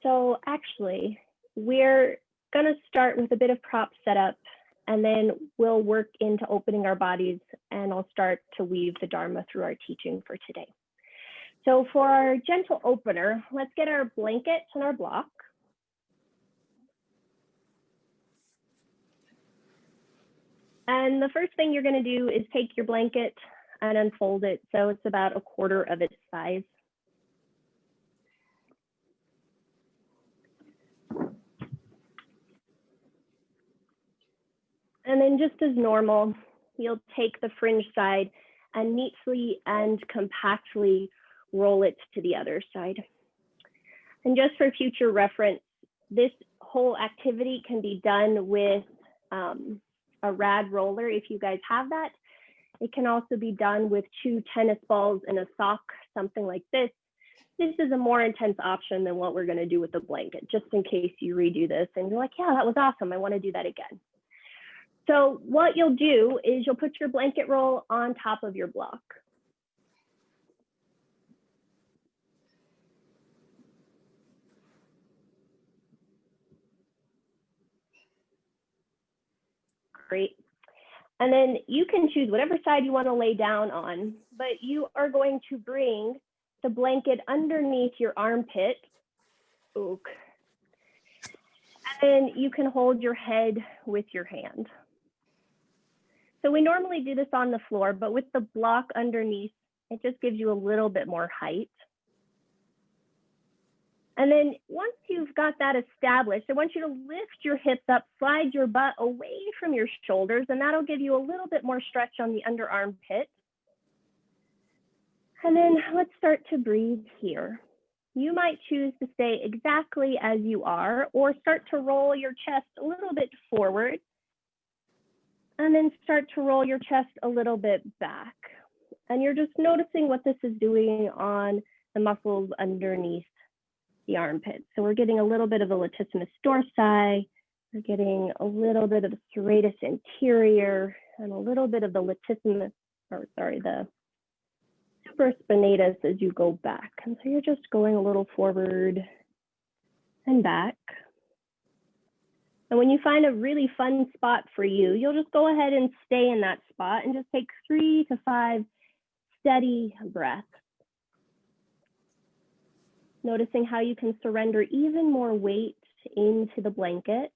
So actually, we're gonna start with a bit of prop setup, and then we'll work into opening our bodies, and I'll start to weave the Dharma through our teaching for today. So for our gentle opener, let's get our blanket and our block. And the first thing you're gonna do is take your blanket and unfold it so it's about 1/4 of its size. And then just as normal, you'll take the fringe side and neatly and compactly roll it to the other side. And just for future reference, this whole activity can be done with a rad roller if you guys have that. It can also be done with 2 tennis balls and a sock, something like this. This is a more intense option than what we're going to do with the blanket, just in case you redo this and you're like, yeah, that was awesome. I want to do that again. So what you'll do is you'll put your blanket roll on top of your block. Great. And then you can choose whatever side you want to lay down on, but you are going to bring the blanket underneath your armpit. And then you can hold your head with your hand. So we normally do this on the floor, but with the block underneath, it just gives you a little bit more height. And then once you've got that established, I want you to lift your hips up, slide your butt away from your shoulders, and that'll give you a little bit more stretch on the underarm pit. And then let's start to breathe here. You might choose to stay exactly as you are, or start to roll your chest a little bit forward, and then start to roll your chest a little bit back. And you're just noticing what this is doing on the muscles underneath the armpit. So we're getting a little bit of the latissimus dorsi, we're getting a little bit of the serratus anterior, and a little bit of the the supraspinatus as you go back. And so you're just going a little forward and back. And when you find a really fun spot for you, you'll just go ahead and stay in that spot and just take 3 to 5 steady breaths. Noticing how you can surrender even more weight into the blanket.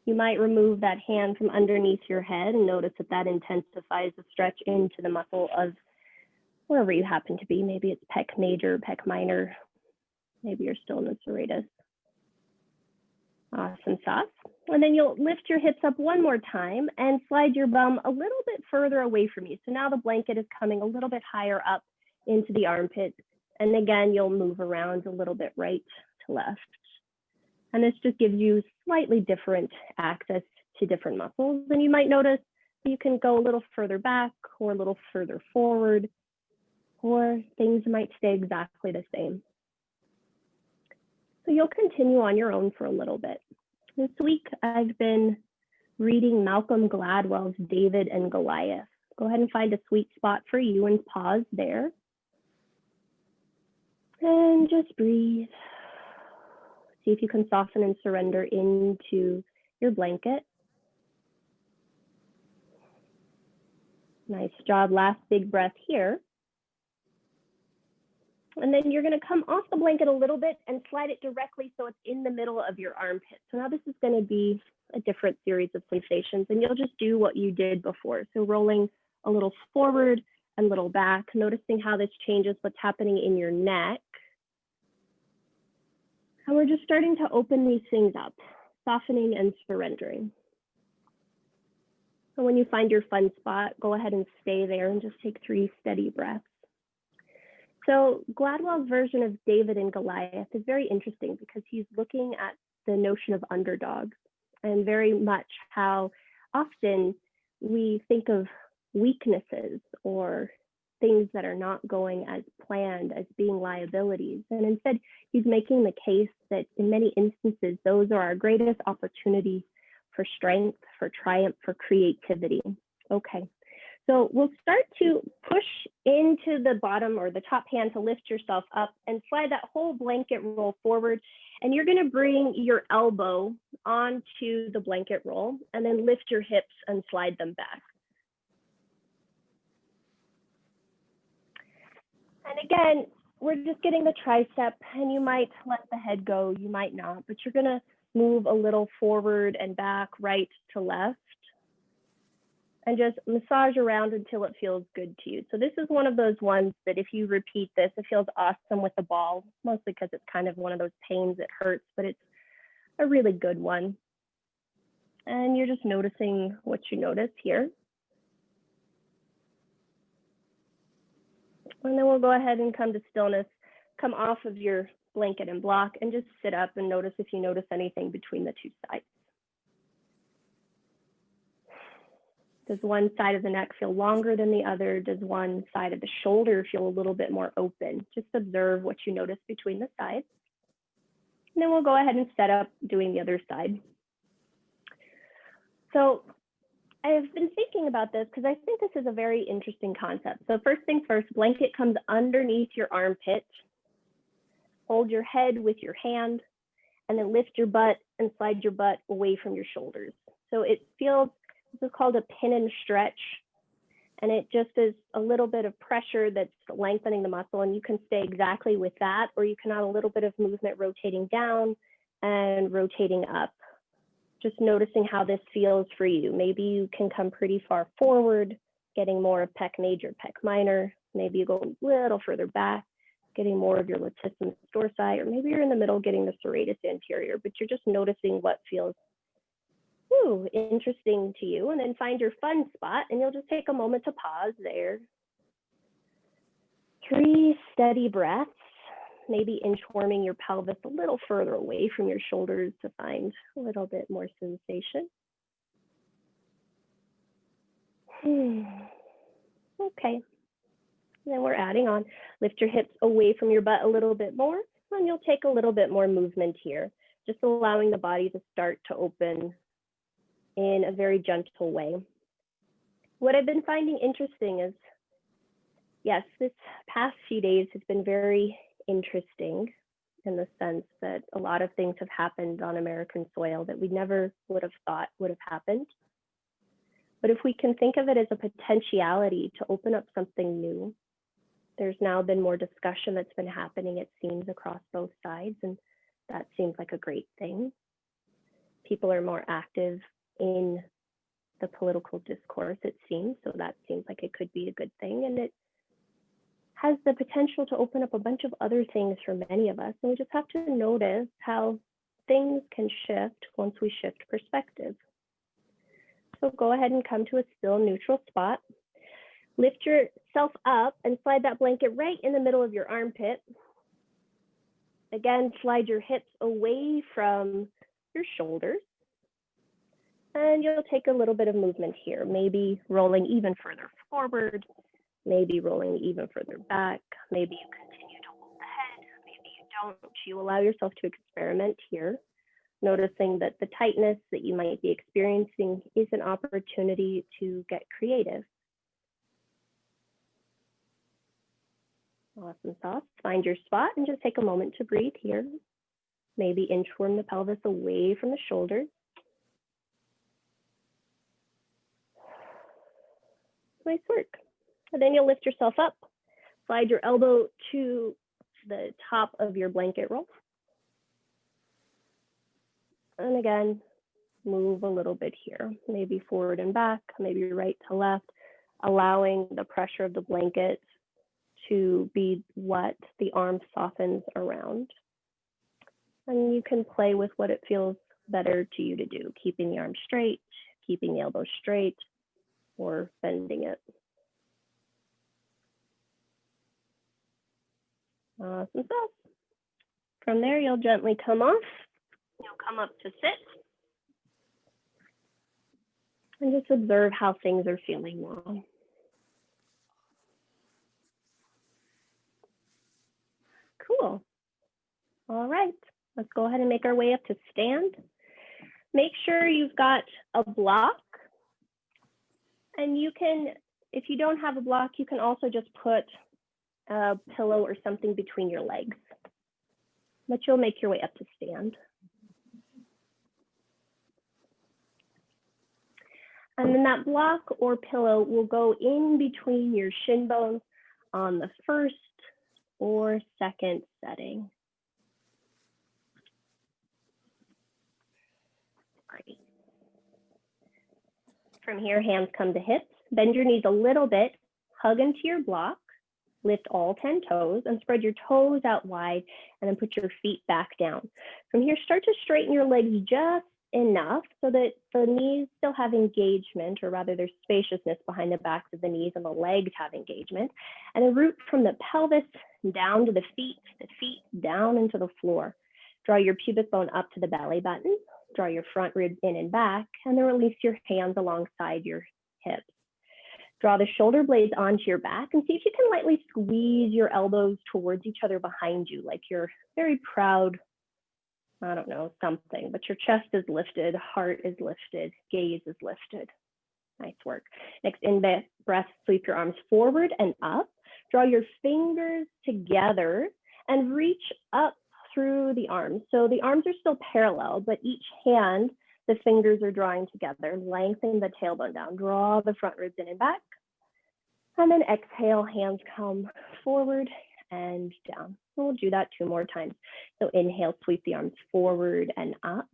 You might remove that hand from underneath your head and notice that that intensifies the stretch into the muscle of wherever you happen to be. Maybe it's pec major, pec minor. Maybe you're still in the serratus. Awesome sauce. And then you'll lift your hips up one more time and slide your bum a little bit further away from you. So now the blanket is coming a little bit higher up into the armpit. And again, you'll move around a little bit right to left. And this just gives you slightly different access to different muscles. And you might notice you can go a little further back or a little further forward, or things might stay exactly the same. So you'll continue on your own for a little bit. This week, I've been reading Malcolm Gladwell's David and Goliath. Go ahead and find a sweet spot for you and pause there. And just breathe. See if you can soften and surrender into your blanket. Nice job. Last big breath here. And then you're going to come off the blanket a little bit and slide it directly so it's in the middle of your armpit. So now this is going to be a different series of sensations, and you'll just do what you did before. So rolling a little forward and a little back, noticing how this changes what's happening in your neck. And we're just starting to open these things up, softening and surrendering. So when you find your fun spot, go ahead and stay there and just take 3 steady breaths. So Gladwell's version of David and Goliath is very interesting because he's looking at the notion of underdogs and very much how often we think of weaknesses or things that are not going as planned as being liabilities. And instead, he's making the case that in many instances, those are our greatest opportunities for strength, for triumph, for creativity. Okay, So we'll start to push into the bottom or the top hand to lift yourself up and slide that whole blanket roll forward. And you're going to bring your elbow onto the blanket roll and then lift your hips and slide them back. And again, we're just getting the tricep, and you might let the head go, you might not, but you're going to move a little forward and back, right to left, and just massage around until it feels good to you. So this is one of those ones that if you repeat this, it feels awesome with the ball, mostly because it's kind of one of those pains that hurts, but it's a really good one. And you're just noticing what you notice here. And then we'll go ahead and come to stillness, come off of your blanket and block, and just sit up and notice if you notice anything between the two sides. Does one side of the neck feel longer than the other? Does one side of the shoulder feel a little bit more open? Just observe what you notice between the sides. And then we'll go ahead and set up doing the other side. So I've been thinking about this because I think this is a very interesting concept. So first things first, blanket comes underneath your armpit. Hold your head with your hand and then lift your butt and slide your butt away from your shoulders. So it feels, this is called a pin and stretch. And it just is a little bit of pressure that's lengthening the muscle, and you can stay exactly with that, or you can add a little bit of movement rotating down and rotating up. Just noticing how this feels for you. Maybe you can come pretty far forward, getting more of pec major, pec minor. Maybe you go a little further back, getting more of your latissimus dorsi, or maybe you're in the middle getting the serratus anterior, but you're just noticing what feels interesting to you, and then find your fun spot, and you'll just take a moment to pause there. 3 steady breaths, maybe inchworming your pelvis a little further away from your shoulders to find a little bit more sensation. Okay, and then we're adding on. Lift your hips away from your butt a little bit more, and you'll take a little bit more movement here, just allowing the body to start to open in a very gentle way. What I've been finding interesting is, yes, this past few days has been very interesting in the sense that a lot of things have happened on American soil that we never would have thought would have happened. But if we can think of it as a potentiality to open up something new, there's now been more discussion that's been happening, it seems, across both sides, and that seems like a great thing. People are more active in the political discourse, it seems, so that seems like it could be a good thing, and it has the potential to open up a bunch of other things for many of us, and we just have to notice how things can shift once we shift perspective. So go ahead and come to a still neutral spot. Lift yourself up and slide that blanket right in the middle of your armpit. Again, slide your hips away from your shoulders. And you'll take a little bit of movement here, maybe rolling even further forward, maybe rolling even further back. Maybe you continue to hold the head, maybe you don't. You allow yourself to experiment here, noticing that the tightness that you might be experiencing is an opportunity to get creative. Awesome sauce. Find your spot and just take a moment to breathe here. Maybe inchworm the pelvis away from the shoulders. Nice work. And then you'll lift yourself up, slide your elbow to the top of your blanket roll. And again, move a little bit here, maybe forward and back, maybe right to left, allowing the pressure of the blanket to be what the arm softens around. And you can play with what it feels better to you to do, keeping the arm straight, keeping the elbow straight, or bending it. Awesome stuff. From there, you'll gently come off. You'll come up to sit. And just observe how things are feeling now. Cool. All right, let's go ahead and make our way up to stand. Make sure you've got a block, and you can If you don't have a block, you can also just put a pillow or something between your legs, but you'll make your way up to stand. And then that block or pillow will go in between your shin bones on the first or second setting. Great. From here, hands come to hips. Bend your knees a little bit, hug into your block, lift all 10 toes and spread your toes out wide, and then put your feet back down. From here, start to straighten your legs just enough so that the knees still have engagement, or rather there's spaciousness behind the backs of the knees and the legs have engagement, and then root from the pelvis down to the feet down into the floor. Draw your pubic bone up to the belly button, draw your front ribs in and back, and then release your hands alongside your hips. Draw the shoulder blades onto your back and see if you can lightly squeeze your elbows towards each other behind you, like you're very proud, I don't know, something, but your chest is lifted, heart is lifted, gaze is lifted. Nice work. Next, in breath, sweep your arms forward and up. Draw your fingers together and reach up through the arms. So the arms are still parallel, but each hand, the fingers are drawing together. Lengthen the tailbone down. Draw the front ribs in and back. And then exhale, hands come forward and down. We'll do that 2 more times. So inhale, sweep the arms forward and up.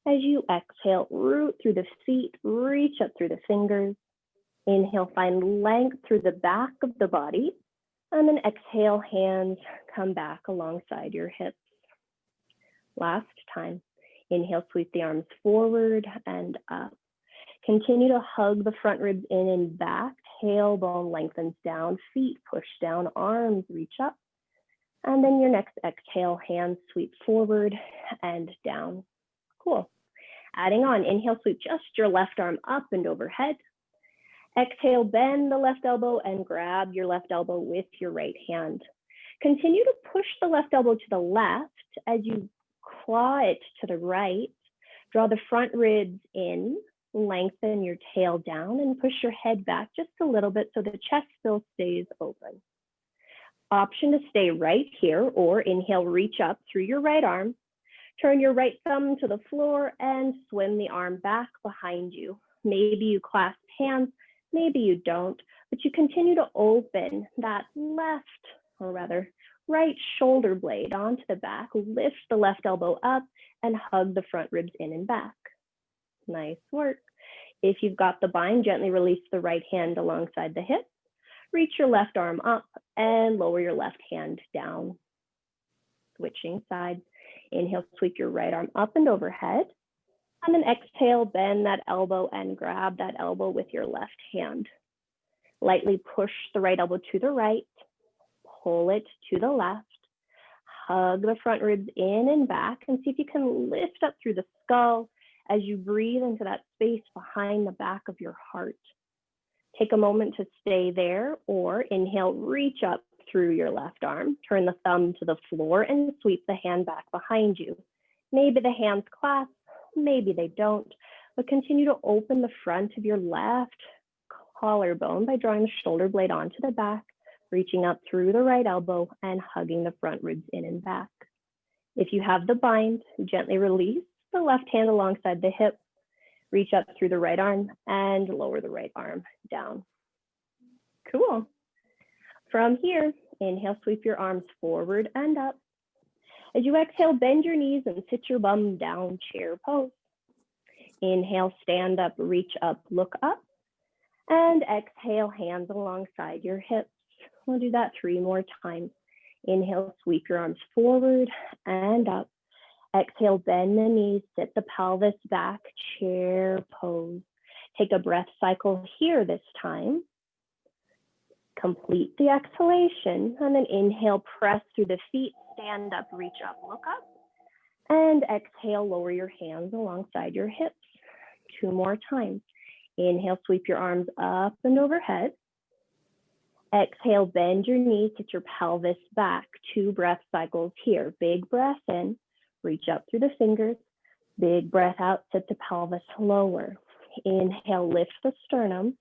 As you exhale, root through the feet, reach up through the fingers. Inhale, find length through the back of the body. And then exhale, hands come back alongside your hips. Last time. Inhale, sweep the arms forward and up. Continue to hug the front ribs in and back. Tailbone lengthens down, feet push down, arms reach up. And then your next exhale, hands sweep forward and down. Cool. Adding on, inhale, sweep just your left arm up and overhead. Exhale, bend the left elbow and grab your left elbow with your right hand. Continue to push the left elbow to the left as you claw it to the right. Draw the front ribs in, lengthen your tail down, and push your head back just a little bit so the chest still stays open. Option to stay right here, or inhale, reach up through your right arm. Turn your right thumb to the floor and swim the arm back behind you. Maybe you clasp hands, maybe you don't, but you continue to open that left, or rather right shoulder blade onto the back. Lift the left elbow up and hug the front ribs in and back. Nice work. If you've got the bind, gently release the right hand alongside the hip. Reach your left arm up and lower your left hand down. Switching sides. Inhale, sweep your right arm up and overhead. And then exhale, bend that elbow and grab that elbow with your left hand. Lightly push the right elbow to the right. Pull it to the left. Hug the front ribs in and back and see if you can lift up through the skull as you breathe into that space behind the back of your heart. Take a moment to stay there, or inhale, reach up through your left arm, turn the thumb to the floor and sweep the hand back behind you. Maybe the hands clasp, maybe they don't, but continue to open the front of your left collarbone by drawing the shoulder blade onto the back, reaching up through the right elbow and hugging the front ribs in and back. If you have the bind, gently release the left hand alongside the hip, reach up through the right arm and lower the right arm down. Cool. From here, inhale, sweep your arms forward and up. As you exhale, bend your knees and sit your bum down, chair pose. Inhale, stand up, reach up, look up. And exhale, hands alongside your hips. We'll do that 3 more times. Inhale, sweep your arms forward and up. Exhale, bend the knees, sit the pelvis back, chair pose. Take a breath cycle here this time. Complete the exhalation, and then inhale, press through the feet, stand up, reach up, look up. And exhale, lower your hands alongside your hips. 2 more times. Inhale, sweep your arms up and overhead. Exhale, bend your knees, sit your pelvis back. 2 breath cycles here. Big breath in, reach up through the fingers. Big breath out, sit the pelvis lower. Inhale, lift the sternum.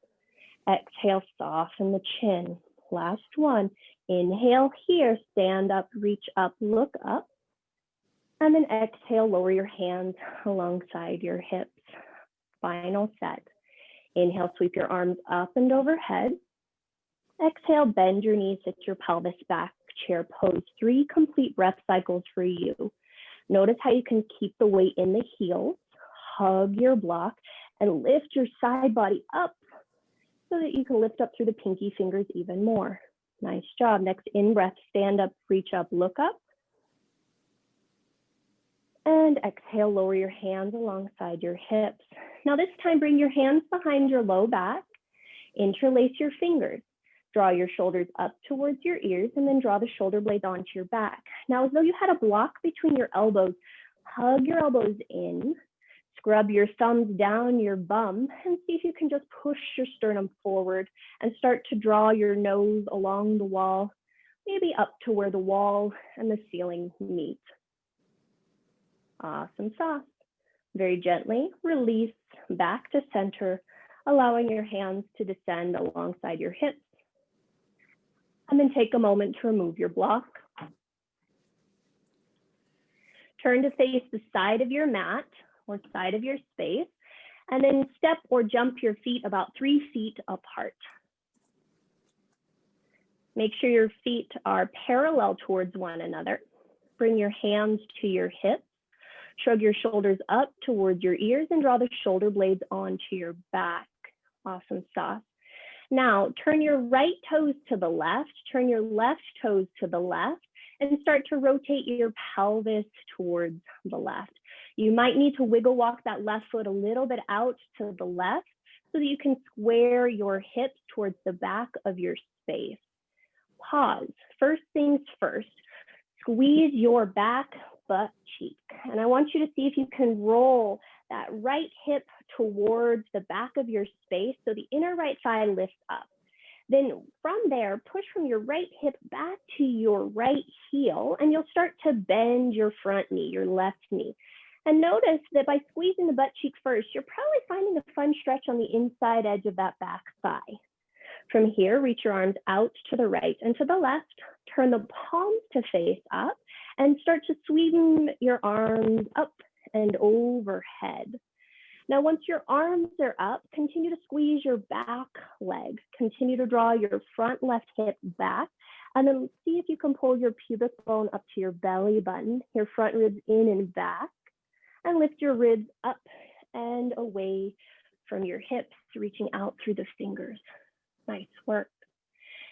Exhale, soften the chin. Last one. Inhale here, stand up, reach up, look up. And then exhale, lower your hands alongside your hips. Final set. Inhale, sweep your arms up and overhead. Exhale, bend your knees, sit your pelvis back, chair pose. 3 complete breath cycles for you. Notice how you can keep the weight in the heels, hug your block, and lift your side body up so that you can lift up through the pinky fingers even more. Nice job. Next in breath, stand up, reach up, look up. And exhale, lower your hands alongside your hips. Now this time, bring your hands behind your low back, interlace your fingers. Draw your shoulders up towards your ears and then draw the shoulder blades onto your back. Now, as though you had a block between your elbows, hug your elbows in, scrub your thumbs down your bum, and see if you can just push your sternum forward and start to draw your nose along the wall, maybe up to where the wall and the ceiling meet. Awesome sauce. Very gently release back to center, allowing your hands to descend alongside your hips. And then take a moment to remove your block. Turn to face the side of your mat or side of your space, and then step or jump your feet about 3 feet apart. Make sure your feet are parallel towards one another. Bring your hands to your hips. Shrug your shoulders up towards your ears and draw the shoulder blades onto your back. Awesome sauce. Now, turn your right toes to the left, turn your left toes to the left, and start to rotate your pelvis towards the left. You might need to wiggle walk that left foot a little bit out to the left so that you can square your hips towards the back of your space. Pause. First things first, squeeze your back butt cheek. And I want you to see if you can roll that right hip towards the back of your space so the inner right thigh lifts up. Then from there, push from your right hip back to your right heel, and you'll start to bend your front knee, your left knee. And notice that by squeezing the butt cheek first, you're probably finding a fun stretch on the inside edge of that back thigh. From here, reach your arms out to the right and to the left, turn the palms to face up, and start to sweep your arms up and overhead. Now, once your arms are up, continue to squeeze your back leg. Continue to draw your front left hip back, and then see if you can pull your pubic bone up to your belly button, your front ribs in and back, and lift your ribs up and away from your hips, reaching out through the fingers. Nice work.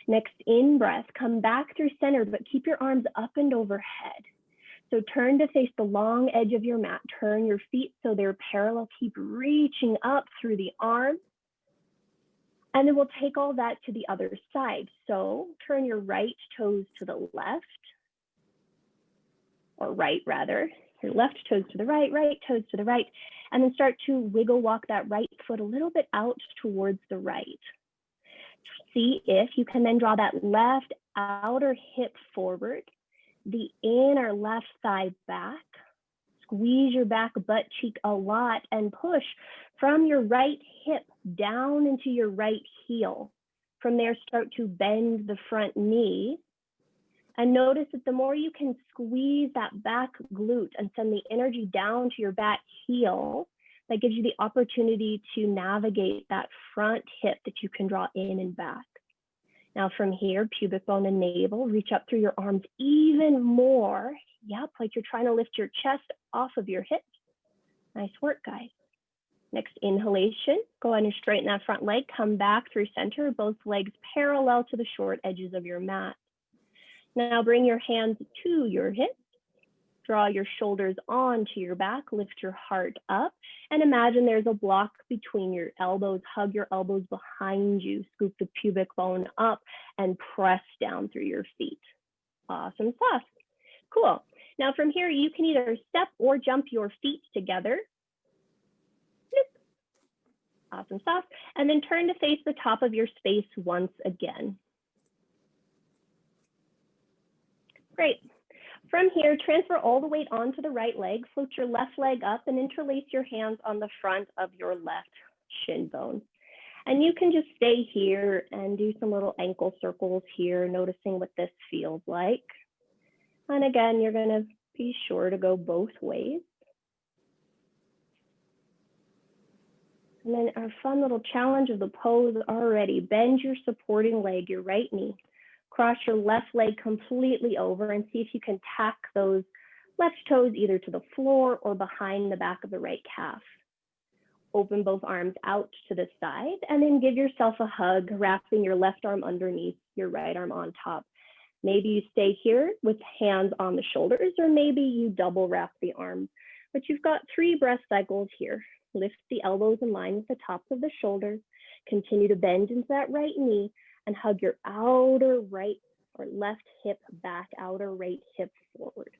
Next, in breath, come back through center, but keep your arms up and overhead. So turn to face the long edge of your mat. Turn your feet so they're parallel. Keep reaching up through the arms. And then we'll take all that to the other side. So turn your right toes to the left, or right rather. Your left toes to the right, right toes to the right. And then start to wiggle walk that right foot a little bit out towards the right. See if you can then draw that left outer hip forward, the inner left thigh back, squeeze your back butt cheek a lot and push from your right hip down into your right heel. From there, start to bend the front knee. And notice that the more you can squeeze that back glute and send the energy down to your back heel, that gives you the opportunity to navigate that front hip that you can draw in and back. Now from here, pubic bone and navel, reach up through your arms even more. Yep, like you're trying to lift your chest off of your hips. Nice work, guys. Next inhalation, go ahead and straighten that front leg, come back through center, both legs parallel to the short edges of your mat. Now bring your hands to your hips. Draw your shoulders onto your back, lift your heart up, and imagine there's a block between your elbows. Hug your elbows behind you, scoop the pubic bone up, and press down through your feet. Awesome sauce. Cool. Now from here, you can either step or jump your feet together. Awesome sauce. And then turn to face the top of your space once again. Great. From here, transfer all the weight onto the right leg, float your left leg up and interlace your hands on the front of your left shin bone. And you can just stay here and do some little ankle circles here, noticing what this feels like. And again, you're going to be sure to go both ways. And then our fun little challenge of the pose already. Bend your supporting leg, your right knee. Cross your left leg completely over and see if you can tack those left toes either to the floor or behind the back of the right calf. Open both arms out to the side and then give yourself a hug, wrapping your left arm underneath, your right arm on top. Maybe you stay here with hands on the shoulders, or maybe you double wrap the arms. But you've got 3 breath cycles here. Lift the elbows in line with the tops of the shoulders. Continue to bend into that right knee and hug your outer right or left hip back, outer right hip forward.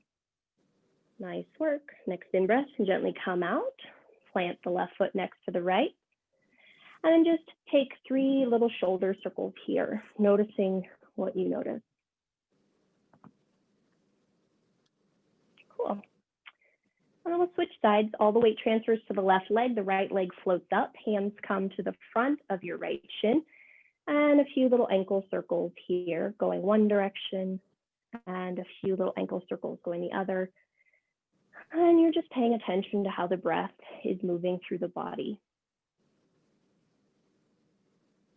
Nice work. Next in breath, and gently come out. Plant the left foot next to the right. And then just take 3 little shoulder circles here, noticing what you notice. Cool. And then we'll switch sides. All the weight transfers to the left leg. The right leg floats up. Hands come to the front of your right shin. And a few little ankle circles here, going one direction, and a few little ankle circles going the other. And you're just paying attention to how the breath is moving through the body.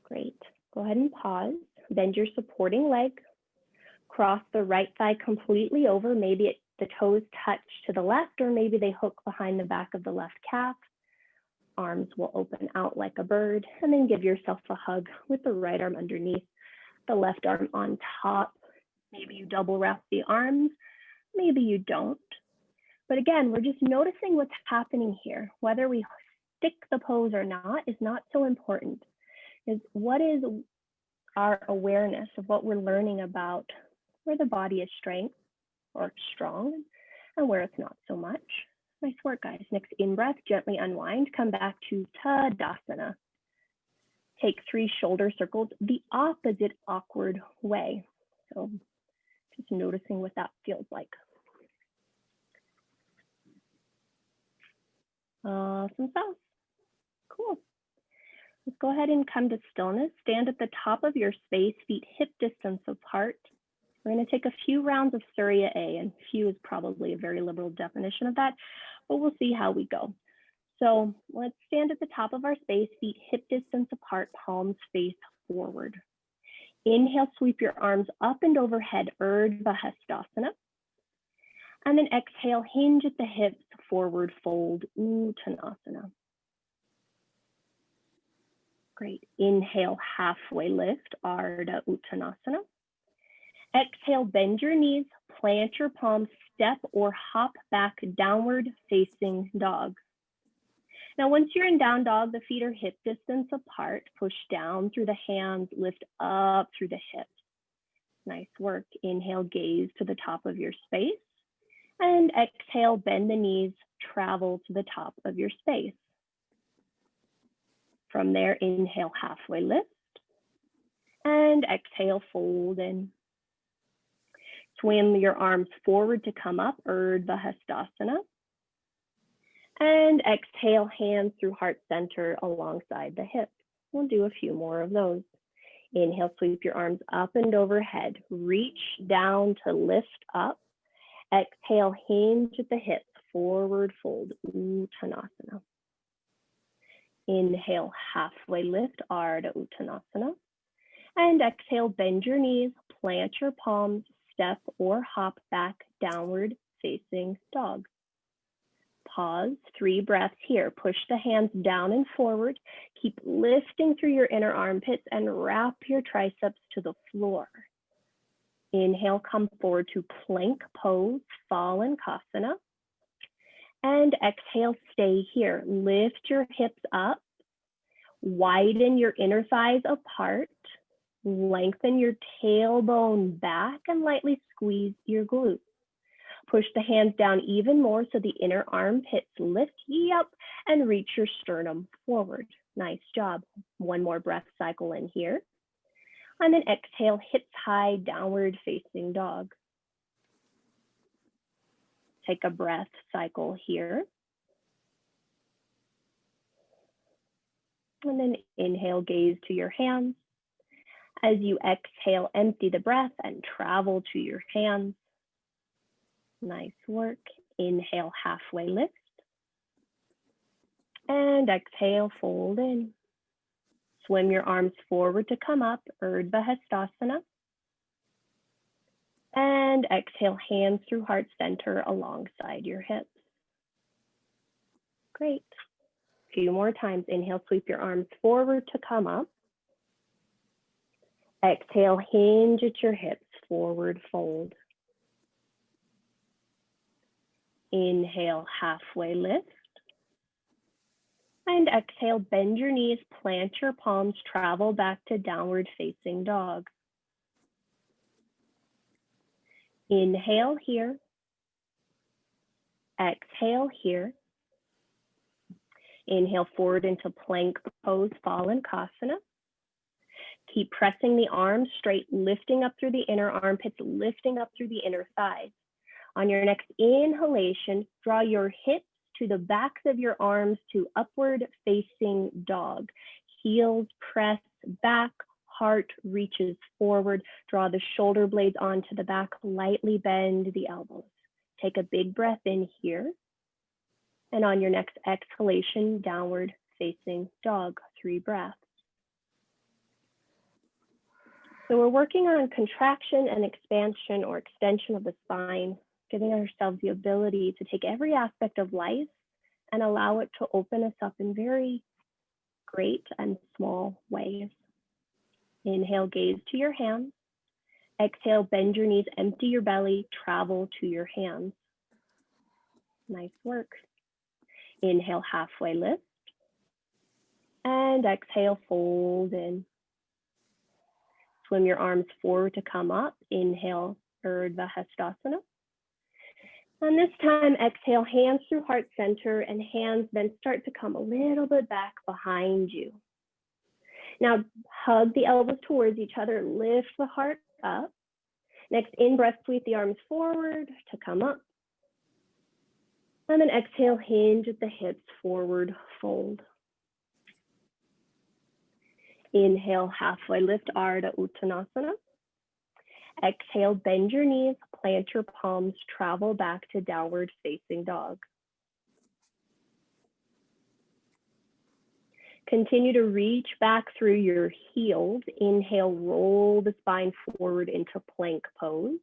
Great. Go ahead and pause. Bend your supporting leg. Cross the right thigh completely over. Maybe the toes touch to the left, or maybe they hook behind the back of the left calf. Arms will open out like a bird, and then give yourself a hug with the right arm underneath, the left arm on top. Maybe you double wrap the arms, maybe you don't. But again, we're just noticing what's happening here. Whether we stick the pose or not is not so important. Is what is our awareness of what we're learning about where the body is strong and where it's not so much. Nice work, guys. Next in breath, gently unwind, come back to Tadasana. Take 3 shoulder circles the opposite awkward way. So just noticing what that feels like. Awesome sauce. Cool. Let's go ahead and come to stillness. Stand at the top of your space, feet hip distance apart. We're going to take a few rounds of Surya A, and few is probably a very liberal definition of that, but we'll see how we go. So let's stand at the top of our space, feet hip distance apart, palms face forward. Inhale, sweep your arms up and overhead, Urdhva Hastasana. And then exhale, hinge at the hips, forward fold, Uttanasana. Great. Inhale, halfway lift, Ardha Uttanasana. Exhale, bend your knees, plant your palms, step or hop back, downward facing dog. Now, once you're in down dog, the feet are hip distance apart. Push down through the hands, lift up through the hips. Nice work. Inhale, gaze to the top of your space. And exhale, bend the knees, travel to the top of your space. From there, inhale, halfway lift. And exhale, fold in. Swing your arms forward to come up, Urdhva Hastasana. And exhale, hands through heart center alongside the hips. We'll do a few more of those. Inhale, sweep your arms up and overhead. Reach down to lift up. Exhale, hinge at the hips, forward fold, Uttanasana. Inhale, halfway lift, Ardha Uttanasana. And exhale, bend your knees, plant your palms, step or hop back, downward facing dog. Pause, 3 breaths here. Push the hands down and forward. Keep lifting through your inner armpits and wrap your triceps to the floor. Inhale, come forward to plank pose, fallen kasana. And exhale, stay here. Lift your hips up. Widen your inner thighs apart. Lengthen your tailbone back and lightly squeeze your glutes. Push the hands down even more so the inner armpits lift up and reach your sternum forward. Nice job. One more breath cycle in here. And then exhale, hips high, downward facing dog. Take a breath, cycle here. And then inhale, gaze to your hands. As you exhale, empty the breath and travel to your hands. Nice work. Inhale, halfway lift. And exhale, fold in. Swim your arms forward to come up, Urdhva Hastasana. And exhale, hands through heart center alongside your hips. Great. A few more times. Inhale, sweep your arms forward to come up. Exhale, hinge at your hips, forward fold. Inhale, halfway lift. And exhale, bend your knees, plant your palms, travel back to downward facing dog. Inhale here. Exhale here. Inhale forward into plank pose, fallen kasana. Keep pressing the arms straight, lifting up through the inner armpits, lifting up through the inner thighs. On your next inhalation, draw your hips to the backs of your arms to upward facing dog. Heels press back, heart reaches forward. Draw the shoulder blades onto the back, lightly bend the elbows. Take a big breath in here. And on your next exhalation, downward facing dog, 3 breaths. So we're working on contraction and expansion or extension of the spine, giving ourselves the ability to take every aspect of life and allow it to open us up in very great and small ways. Inhale, gaze to your hands. Exhale, bend your knees, empty your belly, travel to your hands. Nice work. Inhale, halfway lift. And exhale, fold in. Swim your arms forward to come up. Inhale, Urdhva Hastasana. And this time, exhale, hands through heart center, and hands then start to come a little bit back behind you. Now, hug the elbows towards each other, lift the heart up. Next, in-breath, sweep the arms forward to come up. And then exhale, hinge at the hips, forward fold. Inhale, halfway lift, Ardha Uttanasana. Exhale, bend your knees, plant your palms, travel back to downward facing dog. Continue to reach back through your heels. Inhale, roll the spine forward into plank pose.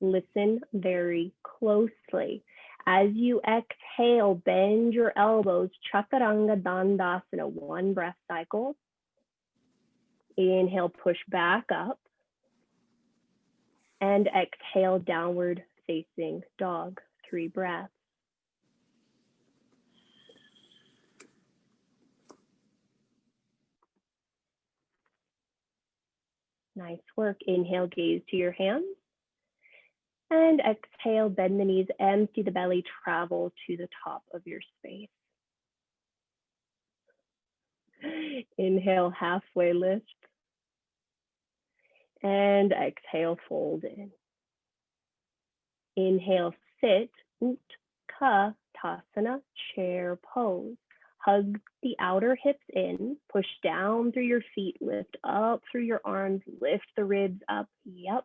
Listen very closely. As you exhale, bend your elbows, Chaturanga Dandasana, 1 breath cycle. Inhale, push back up. And exhale, downward facing dog, 3 breaths. Nice work. Inhale, gaze to your hands. And exhale, bend the knees, empty the belly, travel to the top of your space. Inhale, halfway lift. And exhale, fold in. Inhale, sit, Utkatasana, chair pose. Hug the outer hips in, push down through your feet, lift up through your arms, lift the ribs up, yep.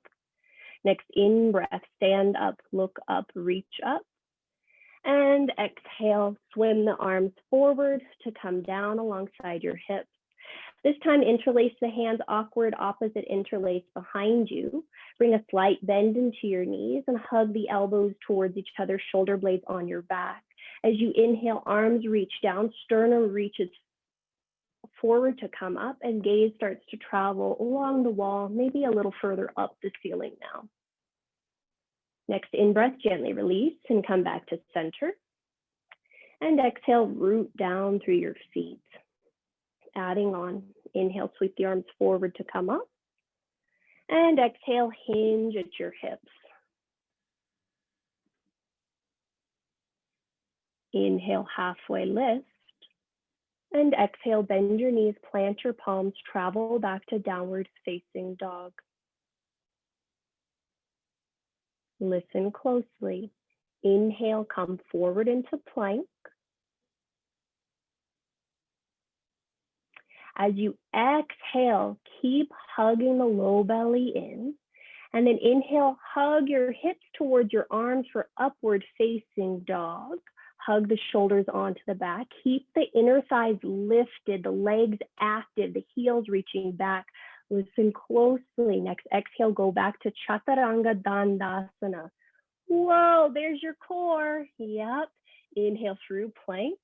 Next, in breath, stand up, look up, reach up. And exhale, swim the arms forward to come down alongside your hips. This time, interlace the hands, awkward opposite interlace behind you. Bring a slight bend into your knees and hug the elbows towards each other, shoulder blades on your back. As you inhale, arms reach down, sternum reaches forward to come up, and gaze starts to travel along the wall, maybe a little further up the ceiling now. Next, in-breath, gently release and come back to center. And exhale, root down through your feet. Adding on, inhale, sweep the arms forward to come up. And exhale, hinge at your hips. Inhale, halfway lift. And exhale, bend your knees, plant your palms, travel back to downward facing dog. Listen closely. Inhale, come forward into plank. As you exhale, keep hugging the low belly in. And then inhale, hug your hips towards your arms for upward facing dog. Hug the shoulders onto the back. Keep the inner thighs lifted, the legs active, the heels reaching back. Listen closely. Next exhale, go back to Chaturanga Dandasana. Whoa, there's your core. Yep. Inhale through plank.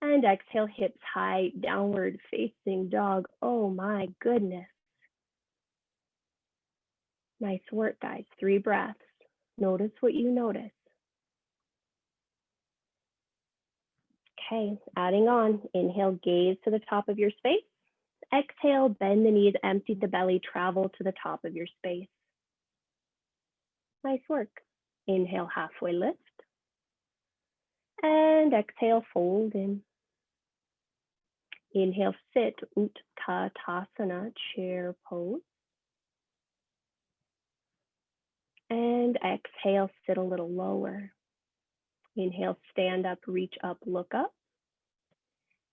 And exhale, hips high, downward facing dog. Oh my goodness. Nice work, guys. 3 breaths. Notice what you notice. Okay, adding on. Inhale, gaze to the top of your space. Exhale, bend the knees, empty the belly, travel to the top of your space. Nice work. Inhale, halfway lift. And exhale, fold in. Inhale, sit, Utkatasana, chair pose. And exhale, sit a little lower. Inhale, stand up, reach up, look up.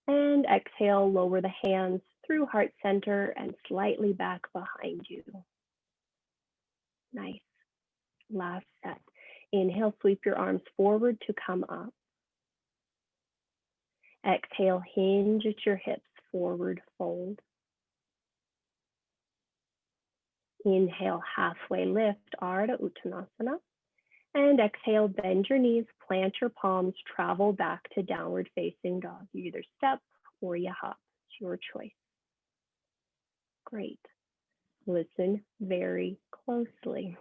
And exhale, lower the hands through heart center and slightly back behind you. Nice. Last set. Inhale, sweep your arms forward to come up. Exhale, hinge at your hips, forward fold. Inhale, halfway lift, Ardha Uttanasana. And exhale, bend your knees, plant your palms, travel back to downward facing dog. You either step or you hop. It's your choice. Great. Listen very closely.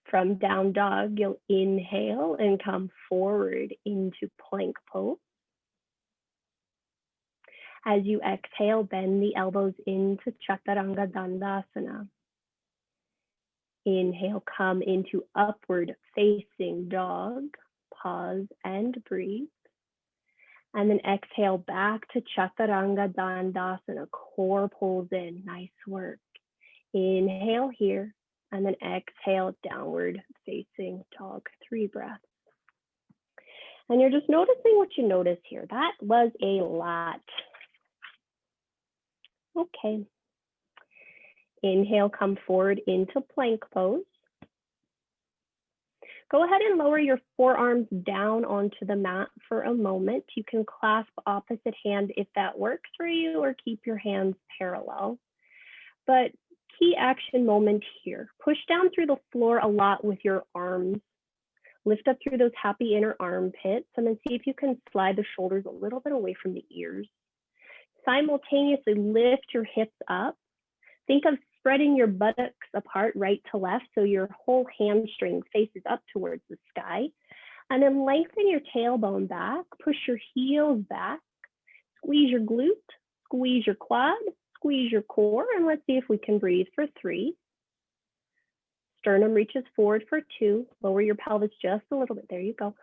From down dog, you'll inhale and come forward into plank pose. As you exhale, bend the elbows into Chaturanga Dandasana. Inhale, come into upward facing dog. Pause and breathe. And then exhale back to Chaturanga Dandasana. Core pulls in. Nice work. Inhale here. And then exhale, downward facing dog. 3 breaths. And you're just noticing what you notice here. That was a lot. Okay. Inhale, come forward into plank pose. Go ahead and lower your forearms down onto the mat for a moment. You can clasp opposite hand if that works for you, or keep your hands parallel. But key action moment here. Push down through the floor a lot with your arms. Lift up through those happy inner armpits, and then see if you can slide the shoulders a little bit away from the ears. Simultaneously lift your hips up. Think of spreading your buttocks apart right to left so your whole hamstring faces up towards the sky. And then lengthen your tailbone back, push your heels back, squeeze your glute, squeeze your quad, squeeze your core, and let's see if we can breathe for 3. Sternum reaches forward for 2. Lower your pelvis just a little bit. There you go.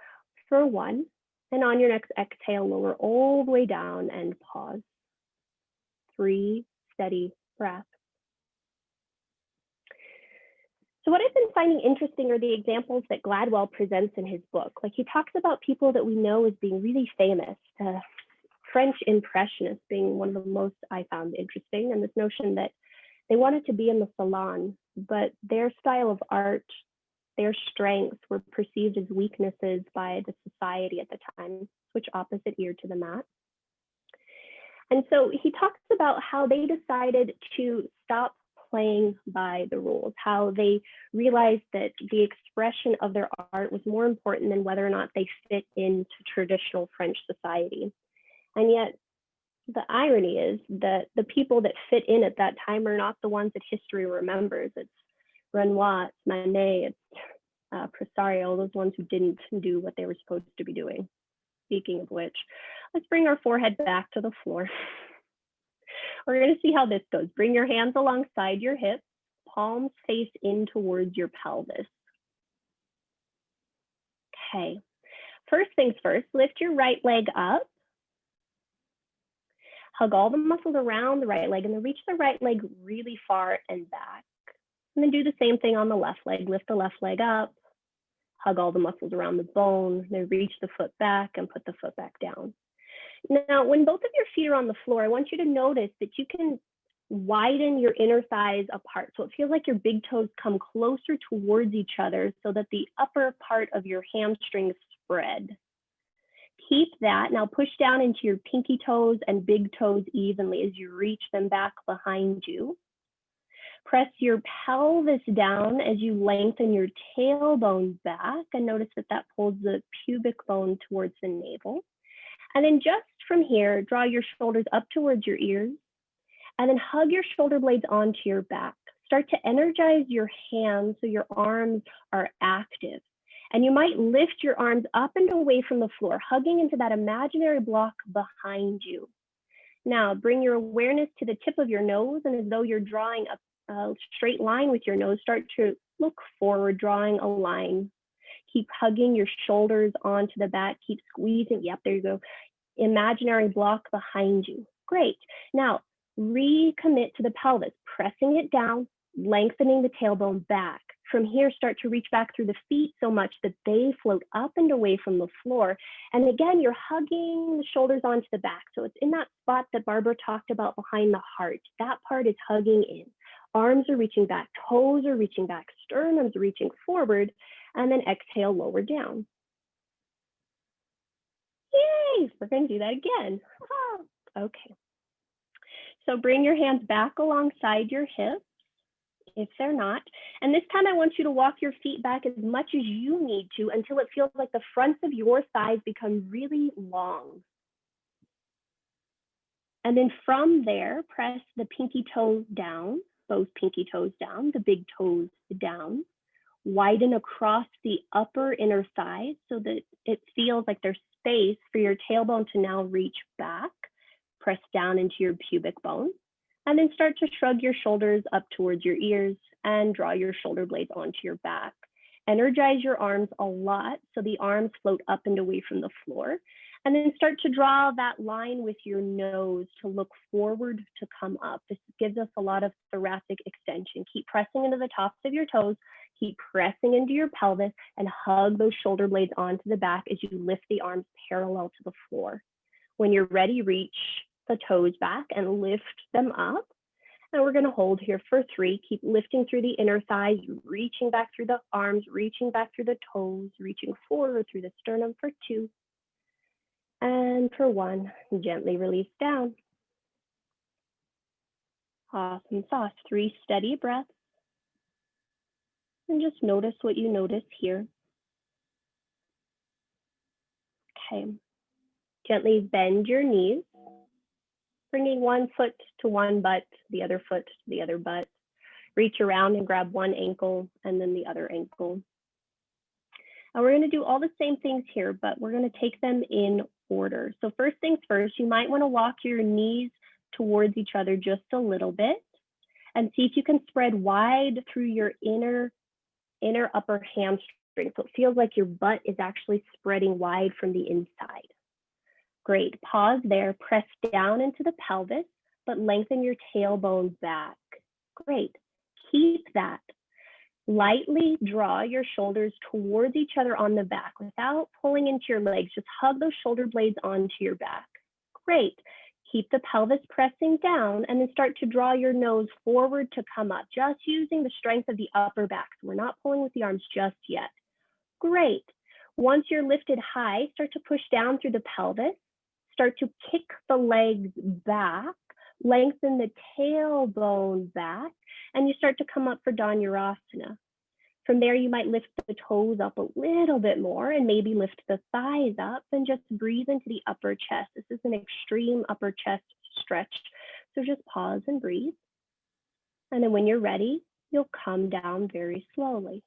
For 1. And on your next exhale, lower all the way down and pause. 3 steady breaths. So what I've been finding interesting are the examples that Gladwell presents in his book. Like, he talks about people that we know as being really famous, French Impressionists being one of the most I found interesting, and this notion that they wanted to be in the salon, but their style of art, their strengths were perceived as weaknesses by the society at the time. Switch opposite ear to the mat. And so he talks about how they decided to stop playing by the rules, how they realized that the expression of their art was more important than whether or not they fit into traditional French society. And yet the irony is that the people that fit in at that time are not the ones that history remembers. It's Renoir, it's Manet, it's Presario, those ones who didn't do what they were supposed to be doing. Speaking of which, let's bring our forehead back to the floor. We're going to see how this goes. Bring your hands alongside your hips, palms face in towards your pelvis. Okay, first things first, lift your right leg up. Hug all the muscles around the right leg and then reach the right leg really far and back. And then do the same thing on the left leg. Lift the left leg up, hug all the muscles around the bone, then reach the foot back and put the foot back down. Now, when both of your feet are on the floor, I want you to notice that you can widen your inner thighs apart. So it feels like your big toes come closer towards each other so that the upper part of your hamstrings spread. Keep that. Now push down into your pinky toes and big toes evenly as you reach them back behind you. Press your pelvis down as you lengthen your tailbone back, and notice that that pulls the pubic bone towards the navel. And then just from here, draw your shoulders up towards your ears, and then hug your shoulder blades onto your back. Start to energize your hands so your arms are active. And you might lift your arms up and away from the floor, hugging into that imaginary block behind you. Now, bring your awareness to the tip of your nose, and as though you're drawing a straight line with your nose, start to look forward, drawing a line. Keep hugging your shoulders onto the back. Keep squeezing. Yep, there you go. Imaginary block behind you. Great. Now, recommit to the pelvis, pressing it down, lengthening the tailbone back. From here, start to reach back through the feet so much that they float up and away from the floor. And again, you're hugging the shoulders onto the back. So it's in that spot that Barbara talked about behind the heart. That part is hugging in. Arms are reaching back, toes are reaching back, sternum's reaching forward, and then exhale, lower down. Yay, we're going to do that again. Okay. So bring your hands back alongside your hips, if they're not. And this time I want you to walk your feet back as much as you need to until it feels like the fronts of your thighs become really long. And then from there, press the pinky toes down, both pinky toes down, the big toes down. Widen across the upper inner thighs so that it feels like there's space for your tailbone to now reach back. Press down into your pubic bone, and then start to shrug your shoulders up towards your ears and draw your shoulder blades onto your back. Energize your arms a lot so the arms float up and away from the floor. And then start to draw that line with your nose to look forward to come up. This gives us a lot of thoracic extension. Keep pressing into the tops of your toes, keep pressing into your pelvis, and hug those shoulder blades onto the back as you lift the arms parallel to the floor. When you're ready, reach the toes back and lift them up. And we're going to hold here for 3. Keep lifting through the inner thighs, reaching back through the arms, reaching back through the toes, reaching forward through the sternum for 2. And for 1, gently release down. Awesome sauce. 3 steady breaths. And just notice what you notice here. Okay. Gently bend your knees, bringing one foot to one butt, the other foot to the other butt. Reach around and grab one ankle and then the other ankle. And we're going to do all the same things here, but we're going to take them in order. So first things first, you might want to walk your knees towards each other just a little bit and see if you can spread wide through your inner upper hamstring. So it feels like your butt is actually spreading wide from the inside. Great. Pause there. Press down into the pelvis, but lengthen your tailbone back. Great. Keep that. Lightly draw your shoulders towards each other on the back without pulling into your legs. Just hug those shoulder blades onto your back. Great. Keep the pelvis pressing down and then start to draw your nose forward to come up, just using the strength of the upper back. So we're not pulling with the arms just yet. Great. Once you're lifted high, start to push down through the pelvis. Start to kick the legs back, lengthen the tailbone back, and you start to come up for Dhanurasana. From there, you might lift the toes up a little bit more and maybe lift the thighs up and just breathe into the upper chest. This is an extreme upper chest stretch. So just pause and breathe. And then when you're ready, you'll come down very slowly.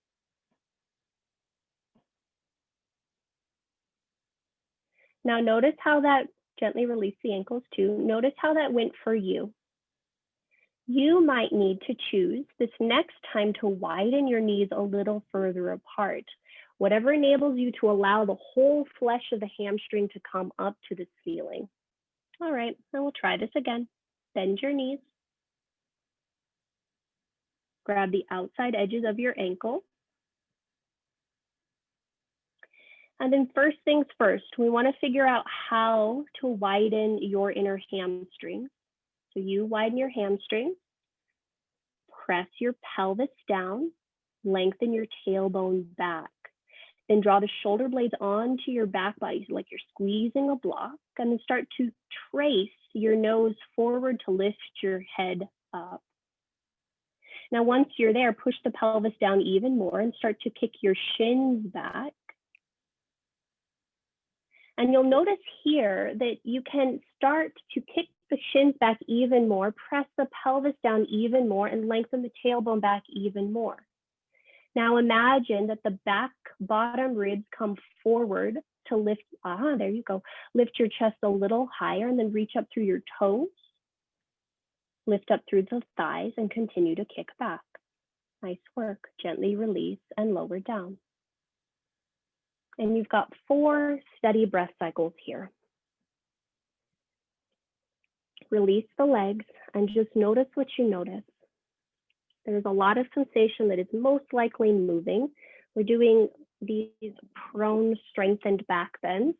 Now notice how that, gently release the ankles too. Notice how that went for you. You might need to choose this next time to widen your knees a little further apart. Whatever enables you to allow the whole flesh of the hamstring to come up to the ceiling. All right, now we'll try this again. Bend your knees. Grab the outside edges of your ankle. And then first things first, we want to figure out how to widen your inner hamstrings. So you widen your hamstrings, press your pelvis down, lengthen your tailbone back. Then draw the shoulder blades onto your back body like you're squeezing a block, and then start to trace your nose forward to lift your head up. Now, once you're there, push the pelvis down even more and start to kick your shins back. And you'll notice here that you can start to kick the shins back even more, press the pelvis down even more, and lengthen the tailbone back even more. Now imagine that the back bottom ribs come forward to lift, there you go. Lift your chest a little higher and then reach up through your toes. Lift up through the thighs and continue to kick back. Nice work. Gently release and lower down. And you've got 4 steady breath cycles here. Release the legs and just notice what you notice. There's a lot of sensation that is most likely moving. We're doing these prone strengthened back bends.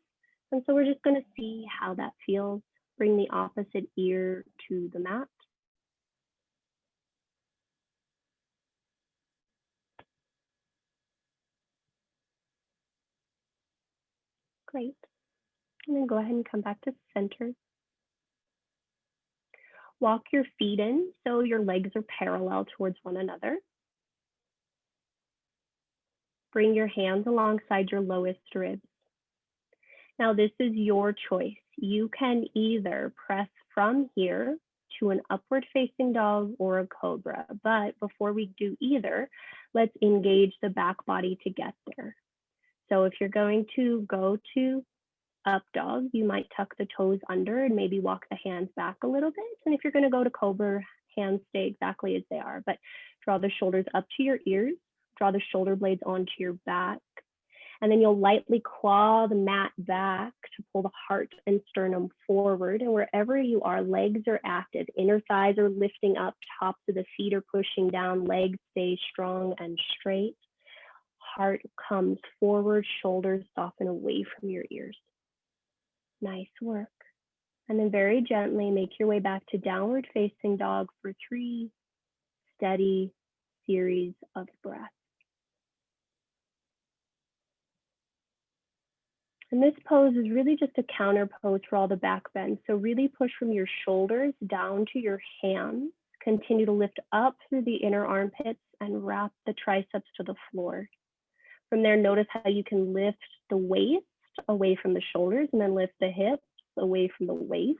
And so we're just going to see how that feels. Bring the opposite ear to the mat. Great. And then go ahead and come back to center. Walk your feet in so your legs are parallel towards one another. Bring your hands alongside your lowest ribs. Now this is your choice. You can either press from here to an upward facing dog or a cobra, but before we do either, let's engage the back body to get there. So if you're going to go to up dog, you might tuck the toes under and maybe walk the hands back a little bit. And if you're going to go to cobra, hands stay exactly as they are, but draw the shoulders up to your ears, draw the shoulder blades onto your back, and then you'll lightly claw the mat back to pull the heart and sternum forward. And wherever you are, legs are active, inner thighs are lifting up, tops of the feet are pushing down, legs stay strong and straight. Heart comes forward, shoulders soften away from your ears. Nice work. And then very gently make your way back to downward facing dog for 3 steady series of breaths. And this pose is really just a counter pose for all the back bends. So really push from your shoulders down to your hands. Continue to lift up through the inner armpits and wrap the triceps to the floor. From there, notice how you can lift the waist away from the shoulders and then lift the hips away from the waist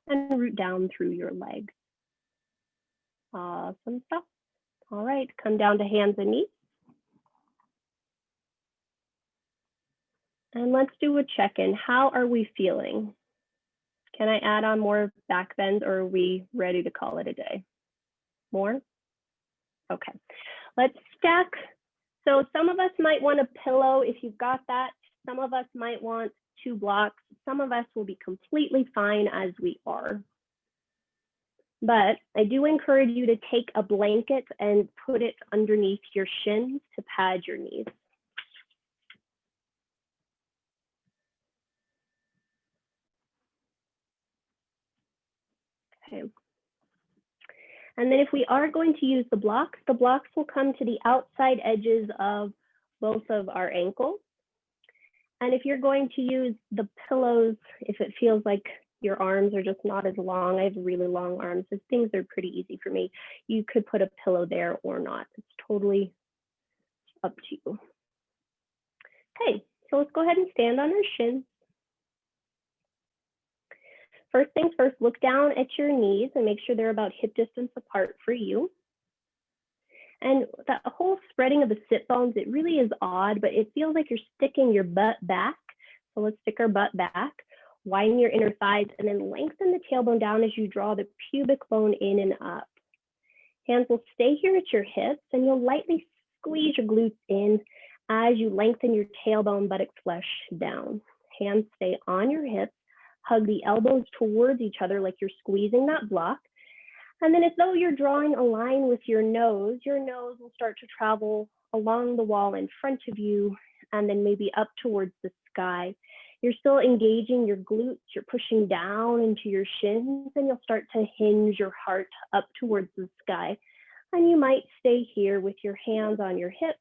and root down through your legs. Awesome stuff. All right, come down to hands and knees. And let's do a check-in. How are we feeling? Can I add on more back bends or are we ready to call it a day? More? Okay, let's stack. So some of us might want a pillow if you've got that. Some of us might want 2 blocks. Some of us will be completely fine as we are. But I do encourage you to take a blanket and put it underneath your shins to pad your knees. Okay. And then if we are going to use the blocks will come to the outside edges of both of our ankles. And if you're going to use the pillows, if it feels like your arms are just not as long, I have really long arms, so things are pretty easy for me. You could put a pillow there or not. It's totally up to you. Okay, so let's go ahead and stand on our shins. First things first, look down at your knees and make sure they're about hip distance apart for you. And that whole spreading of the sit bones, it really is odd, but it feels like you're sticking your butt back. So let's stick our butt back, widen your inner thighs, and then lengthen the tailbone down as you draw the pubic bone in and up. Hands will stay here at your hips, and you'll lightly squeeze your glutes in as you lengthen your tailbone, buttock flesh down. Hands stay on your hips. Hug the elbows towards each other like you're squeezing that block. And then as though you're drawing a line with your nose will start to travel along the wall in front of you and then maybe up towards the sky. You're still engaging your glutes, you're pushing down into your shins, and you'll start to hinge your heart up towards the sky. And you might stay here with your hands on your hips.